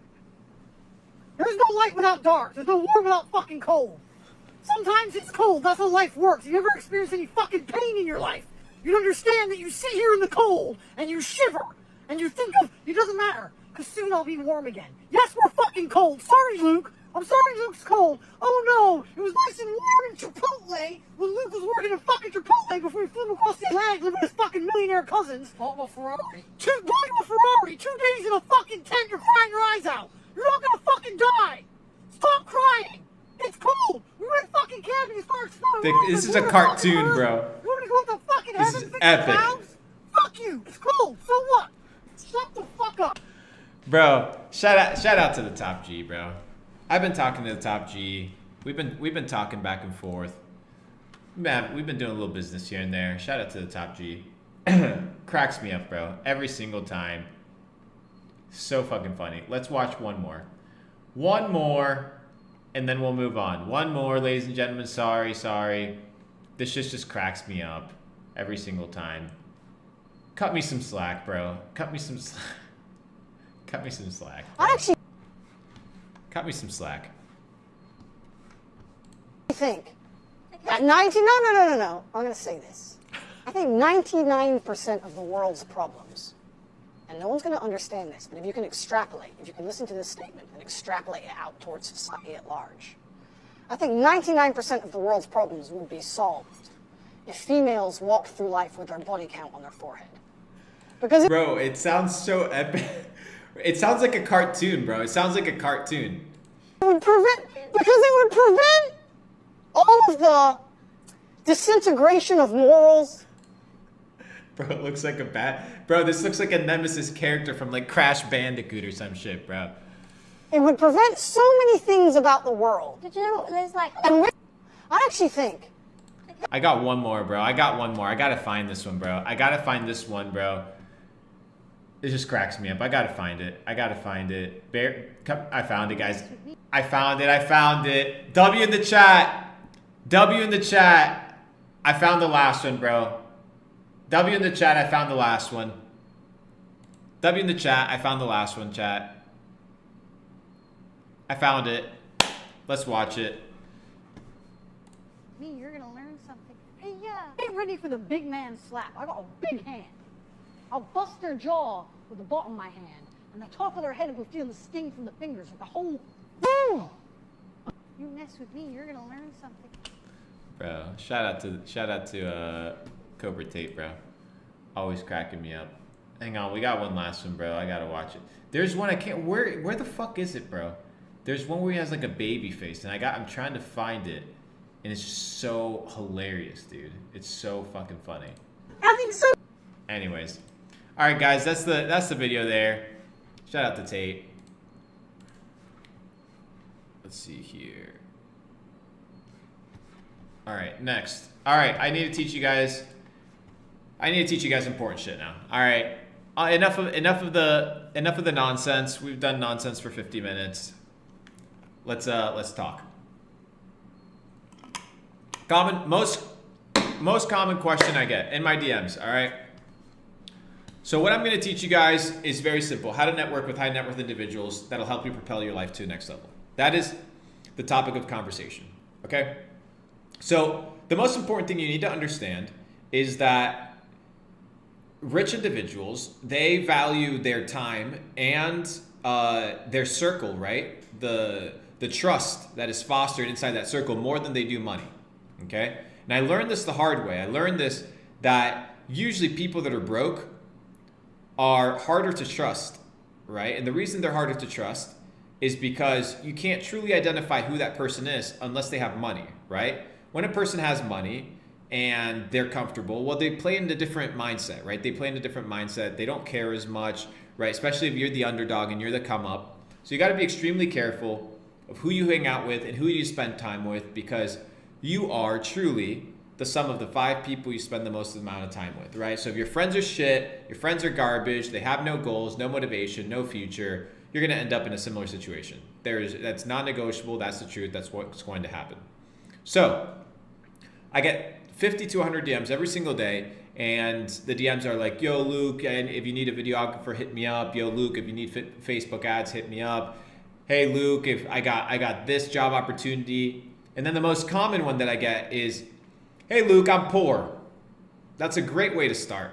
There's no light without dark. There's no warm without fucking cold. Sometimes it's cold. That's how life works. You ever experienced any fucking pain in your life? you'd understand that you sit here in the cold and you shiver and you think of, it doesn't matter, because soon I'll be warm again. Yes, we're fucking cold. Sorry, Luke. I'm sorry Luke's cold. Oh no, it was nice and warm in Chipotle when Luke was working at fucking Chipotle before he flew him across the Atlantic living with his fucking millionaire cousins. Bought a Ferrari. Bought a Ferrari. 2 days in a fucking tent, you're crying your eyes out. You're not gonna fucking die. Stop crying. It's cold. We went fucking camping and started snowing. This is a cartoon, bro. You want to go to fucking This heaven? is epic. Fuck you. It's cold. So what? Shut the fuck up. Bro, shout out to the Top G, bro. I've been talking to the Top G. We've been talking back and forth. Man, we've been doing a little business here and there. Shout out to the Top G. Cracks me up, bro. Every single time. So fucking funny. Let's watch one more. One more, and then we'll move on. One more, ladies and gentlemen. Sorry. This just cracks me up every single time. Cut me some slack, bro. Cut me some slack. Cut me some slack. Cut me some slack. I think that no. I'm going to say this. I think 99% of the world's problems, and no one's going to understand this, but if you can extrapolate, if you can listen to this statement and extrapolate it out towards society at large, I think 99% of the world's problems would be solved if females walked through life with their body count on their forehead. Because bro, it sounds so epic. It sounds like a cartoon, bro. It sounds like a cartoon. It would prevent all of the disintegration of morals. Bro, it looks like a bro, this looks like a Nemesis character from like Crash Bandicoot or some shit, bro. It would prevent so many things about the world. Did you know there's like... I actually think... I got one more, bro. I gotta find this one, bro. It just cracks me up. I gotta find it. I found it, guys. I found it. W in the chat. I found the last one, bro. W in the chat, I found the last one. W in the chat, I found the last one, chat. I found it. Let's watch it. Me, you're gonna learn something. Hey, yeah. Get ready for the big man slap. I got a big hand. I'll bust their jaw with the bottom of my hand, and the top of their head will feel the sting from the fingers, like a whole boom. You mess with me, you're gonna learn something. Bro, shout out to Cobra Tape, bro. Always cracking me up. Hang on, we got one last one, bro. I gotta watch it. There's one I can't. Where the fuck is it, bro? There's one where he has like a baby face, and I'm trying to find it, and it's just so hilarious, dude. It's so fucking funny. I think so. Anyways. All right, guys, that's the video there. Shout out to Tate. Let's see here. All right, next. All right, I need to teach you guys important shit now. All right, enough of the nonsense. We've done nonsense for 50 minutes. Let's talk. Most common question I get in my DMs. All right. So what I'm going to teach you guys is very simple. How to network with high net worth individuals that'll help you propel your life to the next level. That is the topic of conversation, okay? So the most important thing you need to understand is that rich individuals, they value their time and their circle, right? The trust that is fostered inside that circle more than they do money, okay? And I learned this the hard way. I learned this that usually people that are broke are harder to trust, right? And the reason they're harder to trust is because you can't truly identify who that person is unless they have money, right? When a person has money and they're comfortable, well, they play in a different mindset, right? They play in a different mindset. They don't care as much, right? Especially if you're the underdog and you're the come up. So you got to be extremely careful of who you hang out with and who you spend time with, because you are truly the sum of the 5 people you spend the most amount of time with, right? So if your friends are shit, your friends are garbage, they have no goals, no motivation, no future, you're going to end up in a similar situation. That's non-negotiable. That's the truth. That's what's going to happen. So I get 50 to 100 DMs every single day, and the DMs are like, yo, Luke, and if you need a videographer, hit me up. Yo, Luke, if you need Facebook ads, hit me up. Hey, Luke, if I got this job opportunity. And then the most common one that I get is, hey, Luke, I'm poor. That's a great way to start.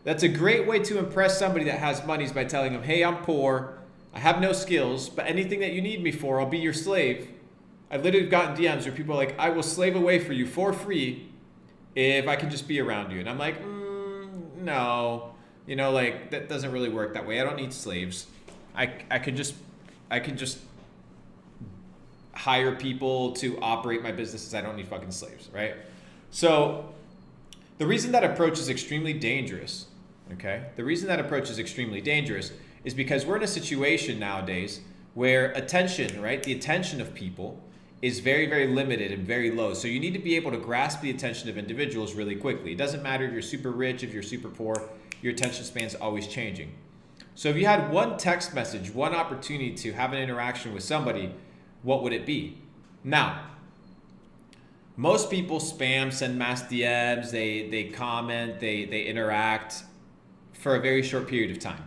That's a great way to impress somebody that has money is by telling them, hey, I'm poor, I have no skills, but anything that you need me for, I'll be your slave. I've literally gotten DMs where people are like, I will slave away for you for free if I can just be around you. And I'm like, no, you know, like that doesn't really work that way. I don't need slaves. I can just hire people to operate my businesses. I don't need fucking slaves, right? So the reason that approach is extremely dangerous, okay? The reason that approach is extremely dangerous is because we're in a situation nowadays where attention, right? The attention of people is very, very limited and very low. So you need to be able to grasp the attention of individuals really quickly. It doesn't matter if you're super rich, if you're super poor, your attention span is always changing. So if you had one text message, one opportunity to have an interaction with somebody, what would it be? Now, most people spam, send mass DMs, they comment, they interact for a very short period of time.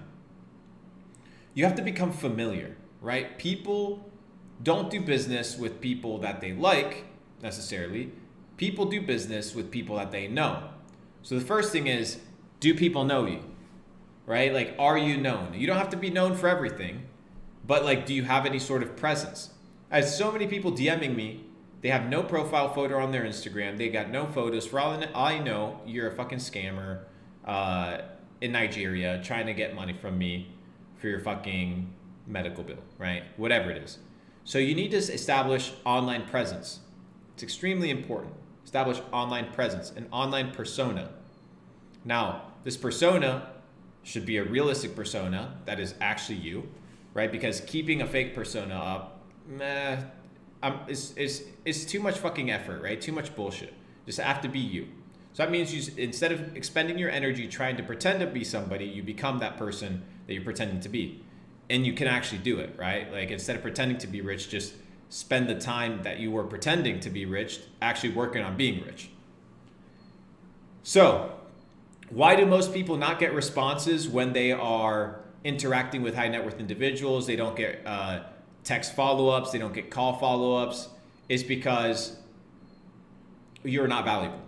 You have to become familiar, right? People don't do business with people that they like necessarily. People do business with people that they know. So the first thing is, do people know you, right? Like, are you known? You don't have to be known for everything, but like, do you have any sort of presence? I have so many people DMing me. They have no profile photo on their Instagram. They got no photos. For all I know, you're a fucking scammer in Nigeria trying to get money from me for your fucking medical bill, right? Whatever it is. So you need to establish online presence. It's extremely important. Establish online presence, an online persona. Now, this persona should be a realistic persona that is actually you, right? Because keeping a fake persona up, it's too much fucking effort, right? Too much bullshit. Just have to be you. So that means you, instead of expending your energy trying to pretend to be somebody, you become that person that you're pretending to be. And you can actually do it, right? Like, instead of pretending to be rich, just spend the time that you were pretending to be rich actually working on being rich. So, why do most people not get responses when they are interacting with high net worth individuals? They don't get text follow-ups, they don't get call follow-ups. It's because you're not valuable.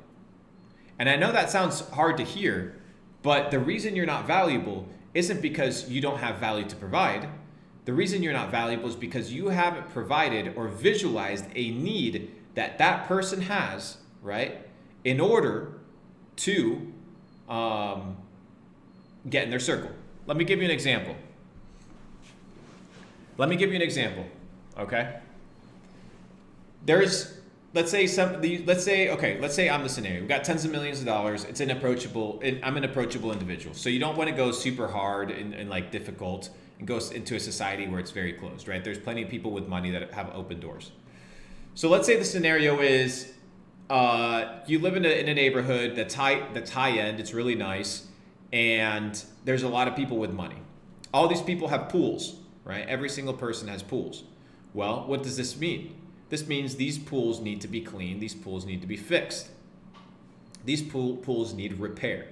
And I know that sounds hard to hear, but the reason you're not valuable isn't because you don't have value to provide. The reason you're not valuable is because you haven't provided or visualized a need that that person has, right, in order to get in their circle. Let me give you an example. Okay? Let's say I'm the scenario. We've got tens of millions of dollars. I'm an approachable individual. So you don't want to go super hard and like difficult and go into a society where it's very closed, right? There's plenty of people with money that have open doors. So let's say the scenario is you live in a neighborhood that's high end. It's really nice, and there's a lot of people with money. All these people have pools, right? Every single person has pools. Well, what does this mean? This means these pools need to be cleaned. These pools need to be fixed. These pools need repair.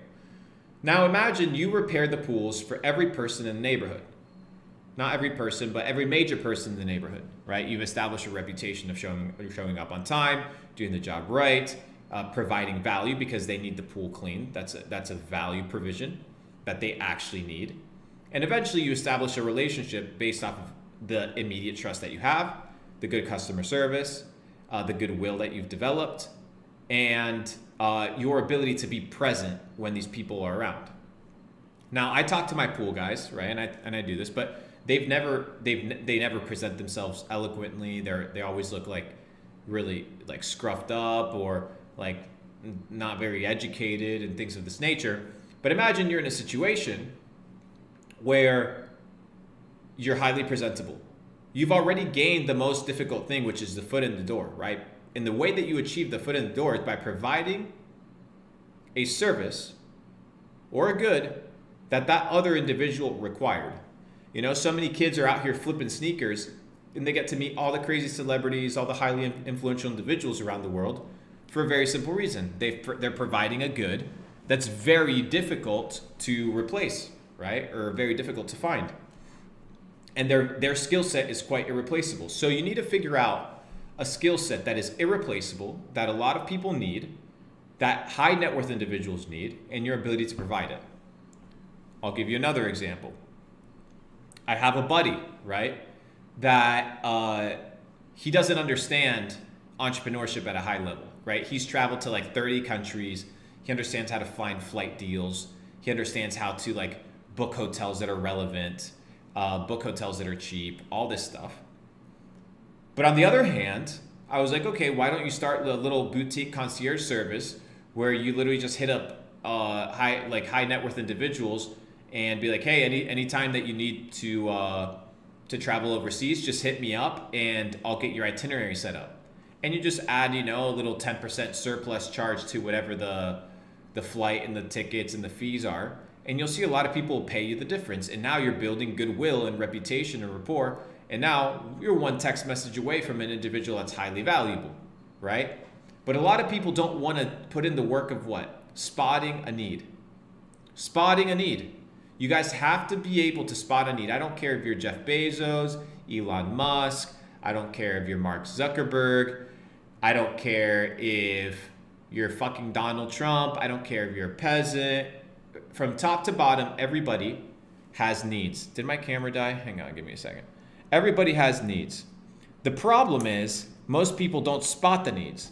Now imagine you repair the pools for every person in the neighborhood. Not every person, but every major person in the neighborhood, right? You've established a reputation of showing up on time, doing the job right, providing value because they need the pool cleaned. That's a value provision that they actually need. And eventually you establish a relationship based off of the immediate trust that you have, the good customer service, the goodwill that you've developed, and your ability to be present when these people are around. Now, I talk to my pool guys, right, and I do this, but they never present themselves eloquently. They always look like really like scruffed up or like not very educated and things of this nature. But imagine you're in a situation where you're highly presentable. You've already gained the most difficult thing, which is the foot in the door, right? And the way that you achieve the foot in the door is by providing a service or a good that other individual required. You know, so many kids are out here flipping sneakers and they get to meet all the crazy celebrities, all the highly influential individuals around the world for a very simple reason. They're providing a good that's very difficult to replace, right? Or very difficult to find. And their skill set is quite irreplaceable. So you need to figure out a skill set that is irreplaceable, that a lot of people need, that high net worth individuals need and your ability to provide it. I'll give you another example. I have a buddy, right, that he doesn't understand entrepreneurship at a high level, right? He's traveled to like 30 countries. He understands how to find flight deals. He understands how to like book hotels that are relevant, book hotels that are cheap, all this stuff. But on the other hand, I was like, okay, why don't you start a little boutique concierge service where you literally just hit up high net worth individuals and be like, hey, anytime that you need to travel overseas, just hit me up and I'll get your itinerary set up. And you just add, a little 10% surplus charge to whatever the flight and the tickets and the fees are. And you'll see a lot of people pay you the difference. And now you're building goodwill and reputation and rapport. And now you're one text message away from an individual that's highly valuable, right? But a lot of people don't want to put in the work of what? Spotting a need. Spotting a need. You guys have to be able to spot a need. I don't care if you're Jeff Bezos, Elon Musk. I don't care if you're Mark Zuckerberg. I don't care if you're fucking Donald Trump. I don't care if you're a peasant. From top to bottom, everybody has needs. Did my camera die? Hang on, give me a second. Everybody has needs. The problem is most people don't spot the needs.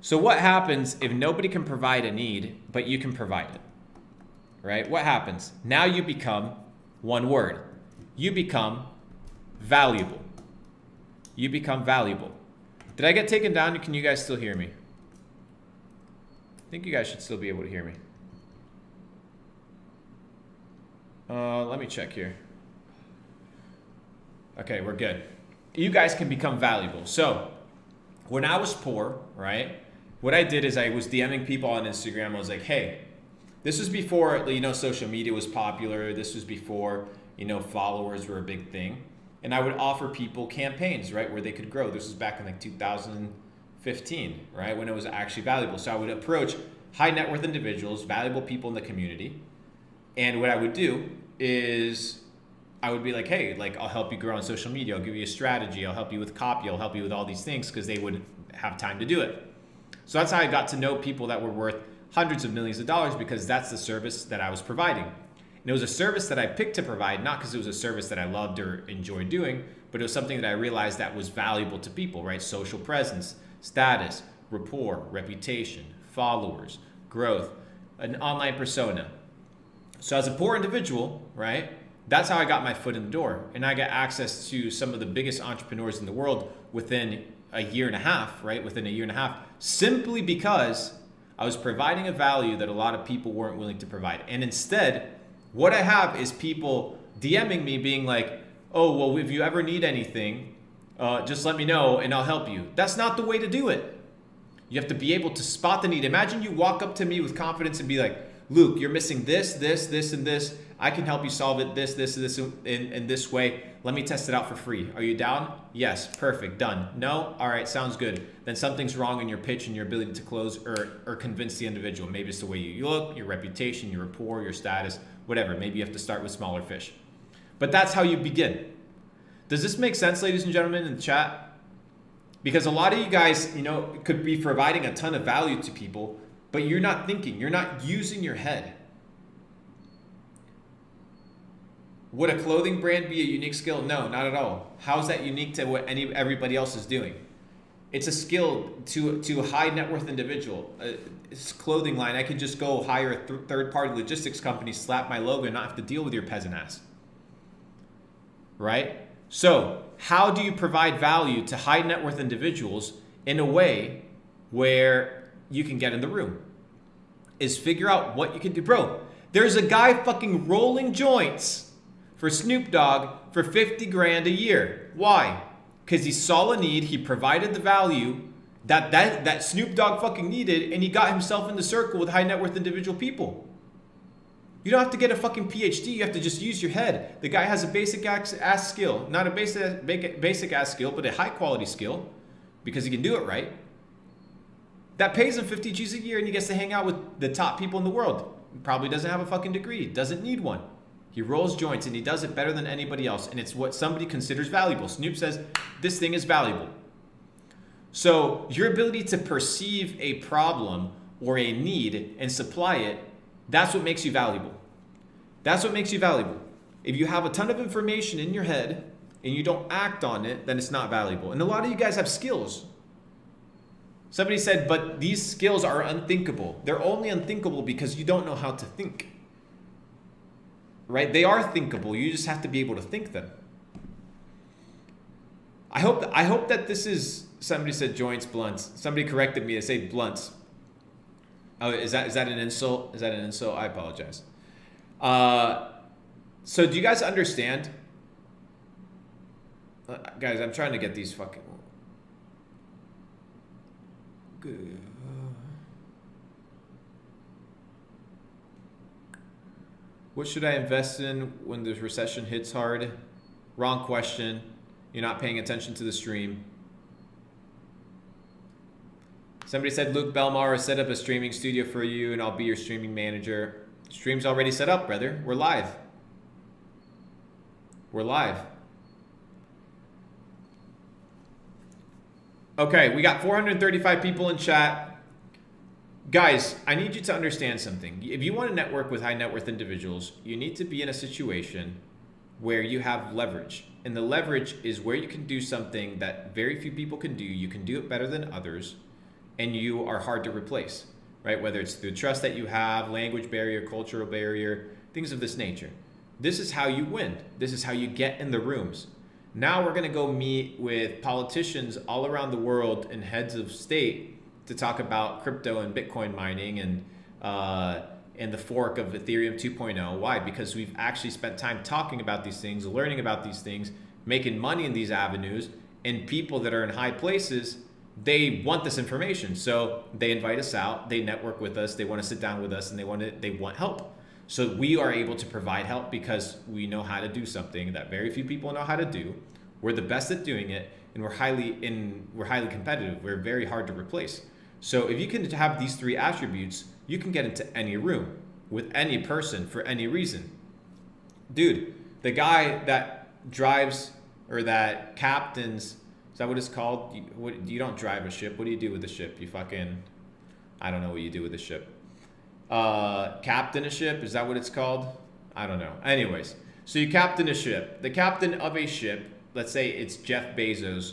So what happens if nobody can provide a need, but you can provide it? Right? What happens? Now you become one word. You become valuable. You become valuable. Did I get taken down? Can you guys still hear me? I think you guys should still be able to hear me. Let me check here. Okay, we're good. You guys can become valuable. So when I was poor, right, what I did is I was DMing people on Instagram. I was like, hey, this was before, social media was popular. This was before, followers were a big thing. And I would offer people campaigns, right, where they could grow. This was back in like 2015, right, when it was actually valuable. So I would approach high net worth individuals, valuable people in the community. And what I would do is I would be like, hey, I'll help you grow on social media. I'll give you a strategy. I'll help you with copy. I'll help you with all these things because they would have time to do it. So that's how I got to know people that were worth hundreds of millions of dollars because that's the service that I was providing. And it was a service that I picked to provide, not because it was a service that I loved or enjoyed doing, but it was something that I realized that was valuable to people, right? Social presence, status, rapport, reputation, followers, growth, an online persona. So as a poor individual, right, that's how I got my foot in the door. And I got access to some of the biggest entrepreneurs in the world within a year and a half, right? Within a year and a half, simply because I was providing a value that a lot of people weren't willing to provide. And instead, what I have is people DMing me being like, oh, well, if you ever need anything, just let me know and I'll help you. That's not the way to do it. You have to be able to spot the need. Imagine you walk up to me with confidence and be like, Luke, you're missing this, this, this, and this. I can help you solve it this, in this way. Let me test it out for free. Are you down? Yes, perfect, done. No? All right, sounds good. Then something's wrong in your pitch and your ability to close or convince the individual. Maybe it's the way you look, your reputation, your rapport, your status, whatever. Maybe you have to start with smaller fish. But that's how you begin. Does this make sense, ladies and gentlemen, in the chat? Because a lot of you guys, could be providing a ton of value to people, but you're not thinking, you're not using your head. Would a clothing brand be a unique skill? No, not at all. How is that unique to what everybody else is doing? It's a skill to a high net worth individual. It's clothing line. I could just go hire a third-party logistics company, slap my logo, and not have to deal with your peasant ass. Right? So how do you provide value to high net worth individuals in a way where you can get in the room? Is figure out what you can do. Bro, there's a guy fucking rolling joints for Snoop Dogg for 50 grand a year. Why? Because he saw a need, he provided the value that Snoop Dogg fucking needed, and he got himself in the circle with high net worth individual people. You don't have to get a fucking PhD, you have to just use your head. The guy has a basic ass skill, not a basic ass skill, but a high quality skill, because he can do it right. That pays him 50 G's a year and he gets to hang out with the top people in the world. He probably doesn't have a fucking degree, doesn't need one. He rolls joints and he does it better than anybody else, and it's what somebody considers valuable. Snoop says, this thing is valuable. So your ability to perceive a problem or a need and supply it, that's what makes you valuable. That's what makes you valuable. If you have a ton of information in your head and you don't act on it, then it's not valuable. And a lot of you guys have skills. Somebody said, but these skills are unthinkable. They're only unthinkable because you don't know how to think. Right? They are thinkable. You just have to be able to think them. I hope that this is, somebody said joints, blunts. Somebody corrected me to say blunts. Oh, is that an insult? Is that an insult? I apologize. So do you guys understand? Guys, I'm trying to get these fucking... What should I invest in when the recession hits hard? Wrong question. You're not paying attention to the stream. Somebody said Luke Belmar has set up a streaming studio for you and I'll be your streaming manager. Stream's already set up, brother. We're live. We're live. Okay, we got 435 people in chat. Guys, I need you to understand something. If you want to network with high net worth individuals, you need to be in a situation where you have leverage. And the leverage is where you can do something that very few people can do. You can do it better than others, and you are hard to replace, right? Whether it's the trust that you have, language barrier, cultural barrier, things of this nature. This is how you win. This is how you get in the rooms. Now we're going to go meet with politicians all around the world and heads of state to talk about crypto and Bitcoin mining and the fork of Ethereum 2.0. Why? Because we've actually spent time talking about these things, learning about these things, making money in these avenues, and people that are in high places, they want this information. So they invite us out, they network with us, they want to sit down with us, and they want help. So we are able to provide help because we know how to do something that very few people know how to do. We're the best at doing it, and we're highly competitive. We're very hard to replace. So if you can have these three attributes, you can get into any room with any person for any reason. Dude, the guy that drives or that captains, is that what it's called? You don't drive a ship. What do you do with a ship? You fucking, I don't know what you do with a ship. Captain a ship, is that what it's called? I don't know. Anyways, so you captain a ship. The captain of a ship, let's say it's Jeff Bezos,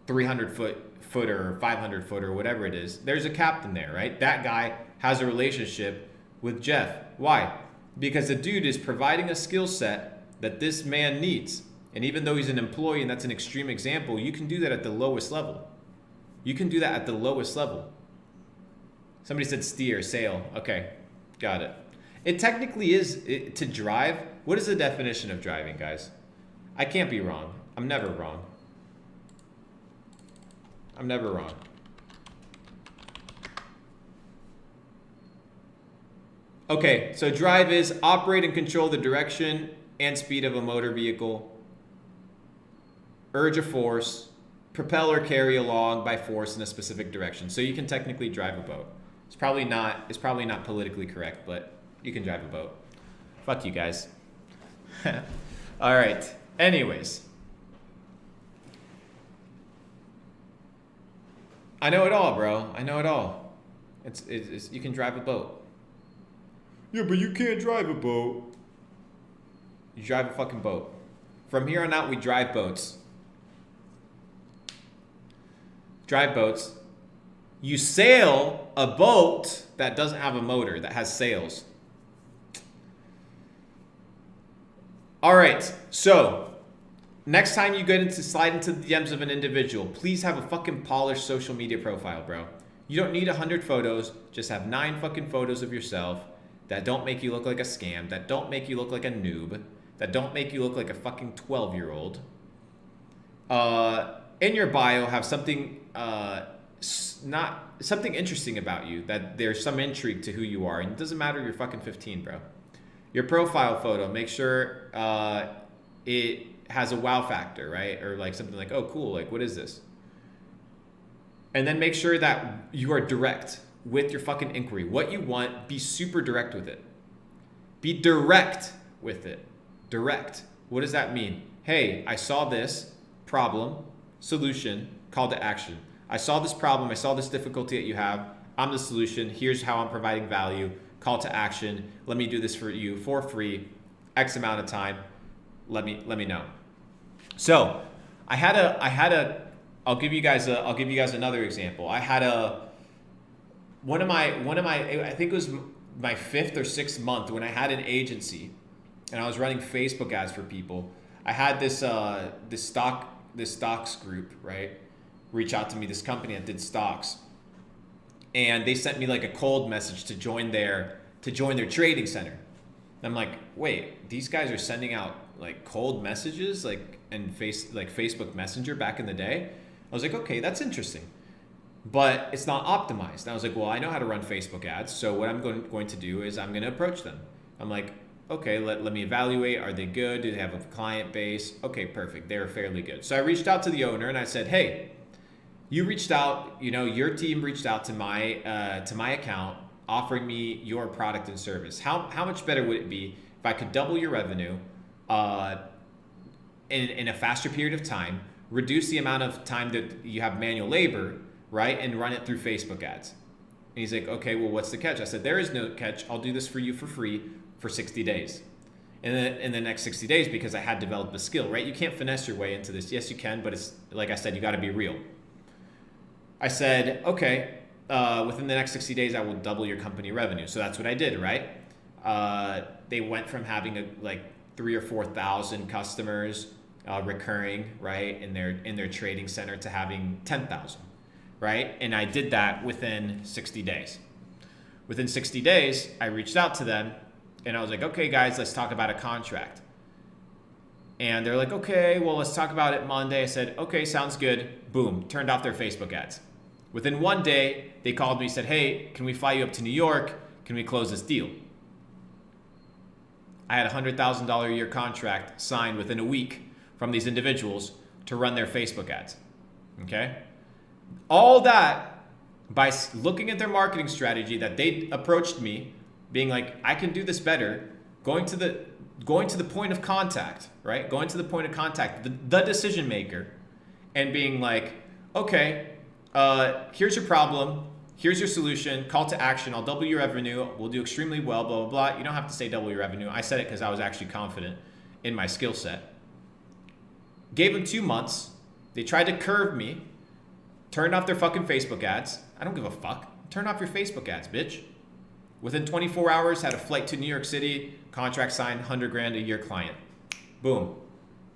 300-footer or 500-footer, whatever it is. There's a captain there, right? That guy has a relationship with Jeff. Why? Because the dude is providing a skill set that this man needs. And even though he's an employee, and that's an extreme example, you can do that at the lowest level. You can do that at the lowest level. Somebody said steer, sail. Okay, got it. It technically is to drive. What is the definition of driving, guys? I can't be wrong. I'm never wrong. I'm never wrong. Okay, so drive is operate and control the direction and speed of a motor vehicle. Urge a force, propel or carry along by force in a specific direction. So you can technically drive a boat. It's probably not politically correct, but you can drive a boat. Fuck you guys. All right. Anyways. I know it all, bro. I know it all. It's you can drive a boat. Yeah, but you can't drive a boat. You drive a fucking boat. From here on out, we drive boats. Drive boats. You sail a boat that doesn't have a motor, that has sails. All right, so next time you slide into the DMs of an individual, please have a fucking polished social media profile, bro. You don't need 100 photos. Just have 9 fucking photos of yourself that don't make you look like a scam, that don't make you look like a noob, that don't make you look like a fucking 12-year-old. In your bio, have something not something interesting about you, that there's some intrigue to who you are, and it doesn't matter you're fucking 15, bro. Your profile photo, make sure it has a wow factor, right? Or like something like, oh cool, like what is this? And then make sure that you are direct with your fucking inquiry. What you want, be super direct with it. Be direct with it. Direct. What does that mean? Hey, I saw this problem, solution, call to action. I saw this problem, I saw this difficulty that you have. I'm the solution. Here's how I'm providing value. Call to action. Let me do this for you for free, X amount of time. Let me know. So I'll give you guys another example. I had one of my I think it was my 5th or 6th month when I had an agency and I was running Facebook ads for people. I had this stocks group, right, reach out to me, this company that did stocks. And they sent me like a cold message to join their trading center. And I'm like, wait, these guys are sending out like cold messages like Facebook Messenger back in the day. I was like, okay, that's interesting, but it's not optimized. And I was like, well, I know how to run Facebook ads, so what I'm going to do is I'm going to approach them. I'm like, okay, let me evaluate. Are they good? Do they have a client base? Okay, perfect. They're fairly good. So I reached out to the owner and I said, hey, you reached out, your team reached out to my account offering me your product and service. How much better would it be if I could double your revenue in a faster period of time, reduce the amount of time that you have manual labor, right, and run it through Facebook ads? And he's like, okay, well, what's the catch? I said, there is no catch. I'll do this for you for free for 60 days. And then in the next 60 days, because I had developed a skill, right? You can't finesse your way into this. Yes, you can, but it's like I said, you got to be real. I said, okay, within the next 60 days, I will double your company revenue. So that's what I did, right? They went from having like 3,000 or 4,000 customers recurring, right, in their trading center to having 10,000, right? And I did that within 60 days. Within 60 days, I reached out to them and I was like, okay, guys, let's talk about a contract. And they're like, okay, well, let's talk about it Monday. I said, okay, sounds good. Boom, turned off their Facebook ads. Within one day, they called me, said, hey, can we fly you up to New York? Can we close this deal? I had a $100,000 a year contract signed within a week from these individuals to run their Facebook ads, okay? All that by looking at their marketing strategy that they approached me, being like, I can do this better, going to the point of contact, right? Going to the point of contact, the decision maker, and being like, okay, here's your problem, here's your solution, call to action, I'll double your revenue, we'll do extremely well, blah, blah, blah. You don't have to say double your revenue. I said it because I was actually confident in my skill set. Gave them 2 months. They tried to curve me, turned off their fucking Facebook ads. I don't give a fuck. Turn off your Facebook ads, bitch. Within 24 hours, had a flight to New York City, contract signed, 100 grand a year client. Boom.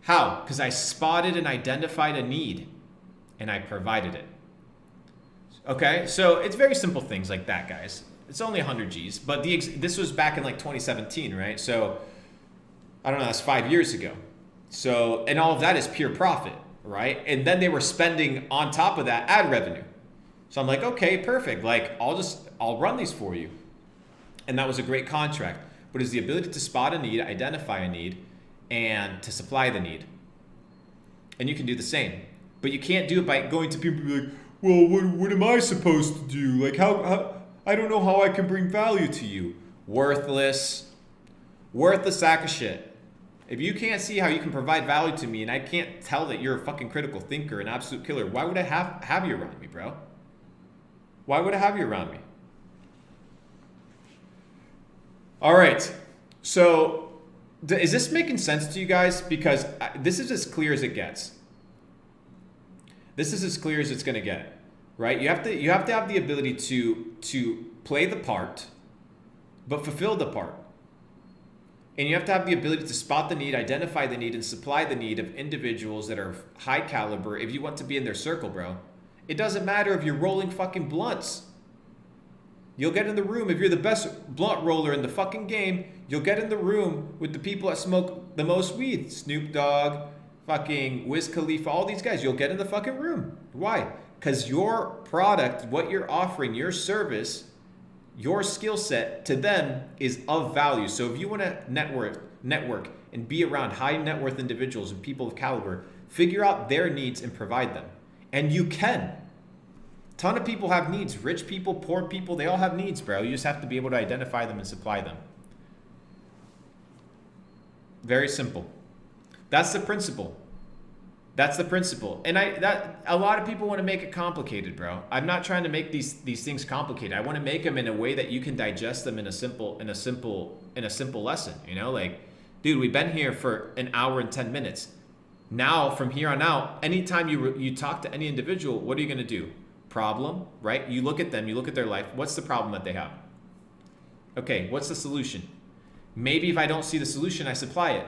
How? Because I spotted and identified a need and I provided it. Okay, so it's very simple things like that, guys. It's only 100 G's, but this was back in like 2017, right? So I don't know, that's 5 years ago. So, and all of that is pure profit, right? And then they were spending on top of that ad revenue. So I'm like, okay, perfect. Like I'll run these for you. And that was a great contract. But it's the ability to spot a need, identify a need, and to supply the need. And you can do the same. But you can't do it by going to people and be like, well, what am I supposed to do? Like, how I don't know how I can bring value to you. Worthless sack of shit. If you can't see how you can provide value to me and I can't tell that you're a fucking critical thinker, an absolute killer, why would I have you around me, bro? Why would I have you around me? All right. So is this making sense to you guys? Because this is as clear as it gets. This is as clear as it's going to get, right? You have to have the ability to play the part, but fulfill the part. And you have to have the ability to spot the need, identify the need, and supply the need of individuals that are high caliber if you want to be in their circle, bro. It doesn't matter if you're rolling fucking blunts. You'll get in the room. If you're the best blunt roller in the fucking game, you'll get in the room with the people that smoke the most weed. Snoop Dogg, fucking Wiz Khalifa, all these guys. You'll get in the fucking room. Why? Because your product, what you're offering, your service, your skill set to them is of value. So if you want to network and be around high net worth individuals and people of caliber, figure out their needs and provide them. And you can. Ton of people have needs. Rich people, poor people, they all have needs, bro. You just have to be able to identify them and supply them. Very simple. That's the principle. That's the principle. And a lot of people want to make it complicated, bro. I'm not trying to make these things complicated. I want to make them in a way that you can digest them in a simple lesson, you know? Like, dude, we've been here for an hour and 10 minutes. Now, from here on out, anytime you talk to any individual, what are you going to do? Problem, right? You look at them, you look at their life. What's the problem that they have? Okay, what's the solution? Maybe if I don't see the solution, I supply it.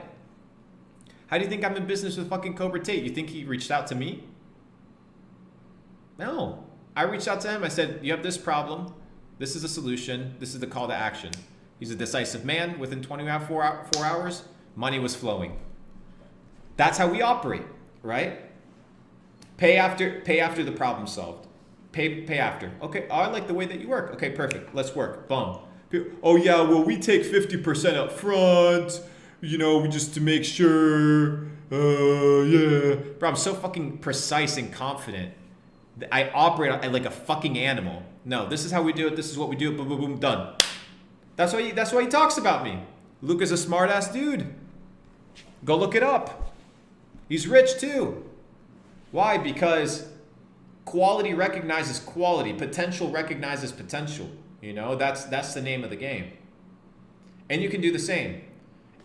How do you think I'm in business with fucking Cobra Tate? You think he reached out to me? No. I reached out to him. I said, you have this problem. This is the solution. This is the call to action. He's a decisive man. Within 24 hours, money was flowing. That's how we operate, right? Pay after the problem solved. Pay after. Okay, I like the way that you work. Okay, perfect. Let's work. Boom. Oh yeah, well, we take 50% up front. You know, just to make sure, yeah. Bro, I'm so fucking precise and confident. I operate like a fucking animal. No, this is how we do it. This is what we do. Boom, boom, boom, done. That's why he talks about me. Luke is a smart ass dude. Go look it up. He's rich too. Why? Because quality recognizes quality. Potential recognizes potential. You know, that's the name of the game. And you can do the same.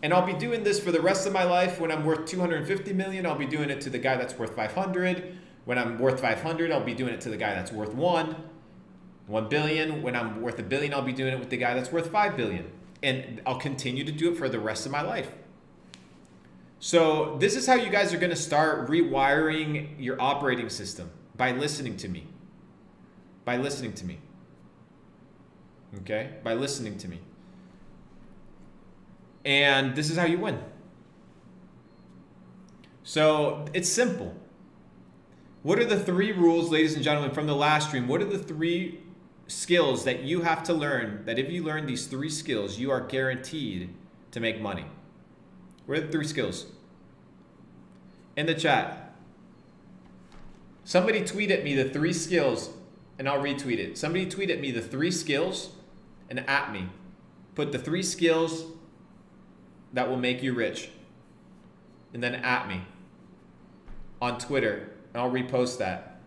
And I'll be doing this for the rest of my life. When I'm worth 250 million, I'll be doing it to the guy that's worth 500. When I'm worth 500, I'll be doing it to the guy that's worth 1 billion. When I'm worth $1 billion, I'll be doing it with the guy that's worth 5 billion. And I'll continue to do it for the rest of my life. So this is how you guys are going to start rewiring your operating system, by listening to me. By listening to me. Okay? By listening to me. And this is how you win. So it's simple. What are the 3 rules, ladies and gentlemen, from the last stream? What are the 3 skills that you have to learn, that if you learn these 3 skills, you are guaranteed to make money? What are the 3 skills? In the chat. Somebody tweet at me the 3 skills, and I'll retweet it. Somebody tweet at me the 3 skills and at me. Put the 3 skills that will make you rich. And then at me on Twitter, and I'll repost that.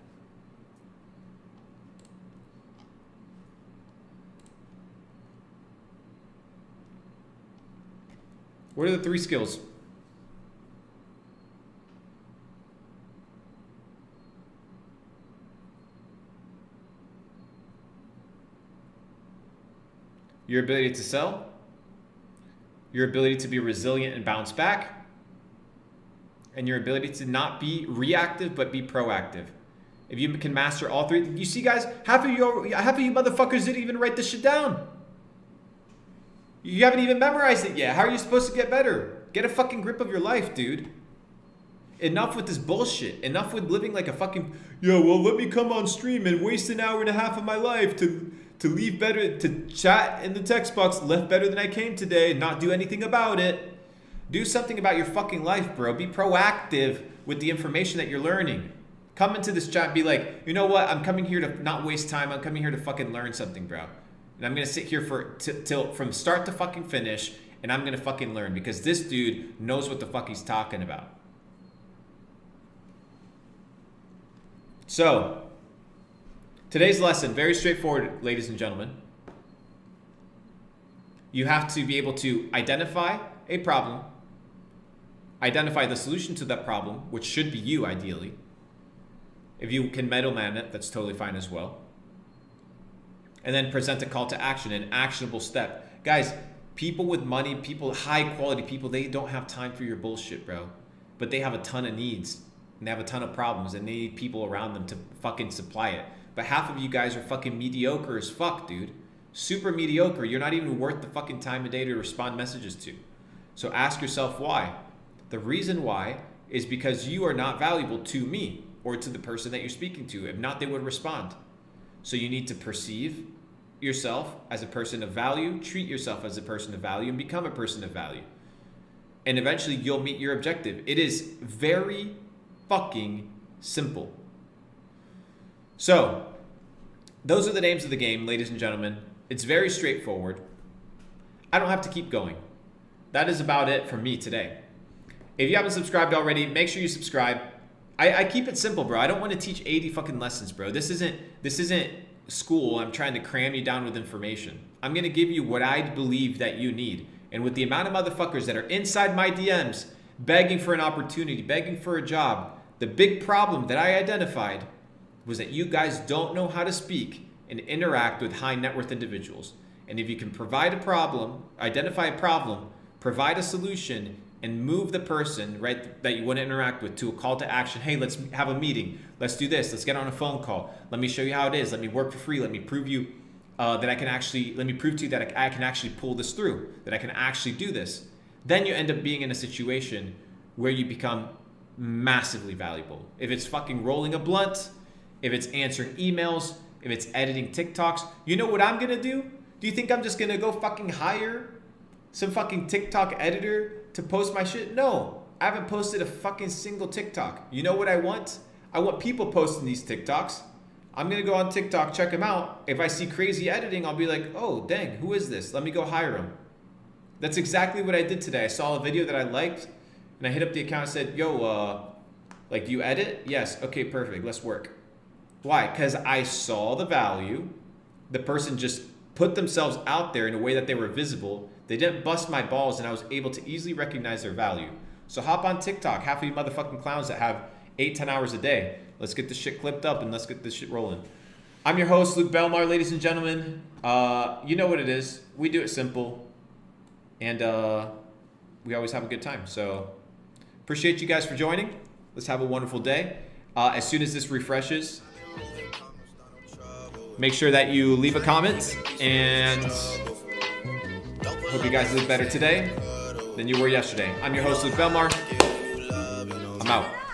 What are the 3 skills? Your ability to sell, your ability to be resilient and bounce back, and your ability to not be reactive but be proactive. If you can master all 3, you see, guys, half of you motherfuckers didn't even write this shit down. You haven't even memorized it yet. How are you supposed to get better? Get a fucking grip of your life, dude. Enough with this bullshit. Enough with living like a fucking, yeah, well, let me come on stream and waste an hour and a half of my life to leave better, to chat in the text box, left better than I came today, not do anything about it. Do something about your fucking life, bro. Be proactive with the information that you're learning. Come into this chat and be like, you know what? I'm coming here to not waste time. I'm coming here to fucking learn something, bro. And I'm going to sit here till from start to fucking finish, and I'm going to fucking learn because this dude knows what the fuck he's talking about. So, today's lesson, very straightforward, ladies and gentlemen. You have to be able to identify a problem, identify the solution to that problem, which should be you, ideally. If you can middleman it, that's totally fine as well. And then present a call to action, an actionable step. Guys, people with money, people, high quality people, they don't have time for your bullshit, bro. But they have a ton of needs, and they have a ton of problems, and they need people around them to fucking supply it. But half of you guys are fucking mediocre as fuck, dude. Super mediocre. You're not even worth the fucking time of day to respond messages to. So ask yourself why. The reason why is because you are not valuable to me or to the person that you're speaking to. If not, they would respond. So you need to perceive yourself as a person of value, treat yourself as a person of value, and become a person of value. And eventually you'll meet your objective. It is very fucking simple. So, those are the names of the game, ladies and gentlemen. It's very straightforward. I don't have to keep going. That is about it for me today. If you haven't subscribed already, make sure you subscribe. I keep it simple, bro. I don't want to teach 80 fucking lessons, bro. This isn't school. I'm trying to cram you down with information. I'm going to give you what I believe that you need. And with the amount of motherfuckers that are inside my DMs, begging for an opportunity, begging for a job, the big problem that I identified was that you guys don't know how to speak and interact with high net worth individuals. And if you can provide a problem, identify a problem, provide a solution, and move the person, right, that you want to interact with to a call to action. Hey, let's have a meeting. Let's do this. Let's get on a phone call. Let me show you how it is. Let me work for free. Let me prove you that I can actually, let me prove to you that I can actually pull this through, that I can actually do this. Then you end up being in a situation where you become massively valuable. If it's fucking rolling a blunt, if it's answering emails, if it's editing TikToks, you know what I'm gonna do? Do you think I'm just gonna go fucking hire some fucking TikTok editor to post my shit? No, I haven't posted a fucking single TikTok. You know what I want? I want people posting these TikToks. I'm gonna go on TikTok, check them out. If I see crazy editing, I'll be like, oh, dang, who is this? Let me go hire him. That's exactly what I did today. I saw a video that I liked, and I hit up the account and said, yo, like, do you edit? Yes, okay, perfect, let's work. Why? Because I saw the value. The person just put themselves out there in a way that they were visible. They didn't bust my balls, and I was able to easily recognize their value. So hop on TikTok, half of you motherfucking clowns that have 8-10 hours a day. Let's get this shit clipped up and let's get this shit rolling. I'm your host, Luke Belmar, ladies and gentlemen. You know what it is. We do it simple, and we always have a good time. So appreciate you guys for joining. Let's have a wonderful day. As soon as this refreshes, make sure that you leave a comment, and hope you guys live better today than you were yesterday. I'm your host, Luke Belmar. I'm out.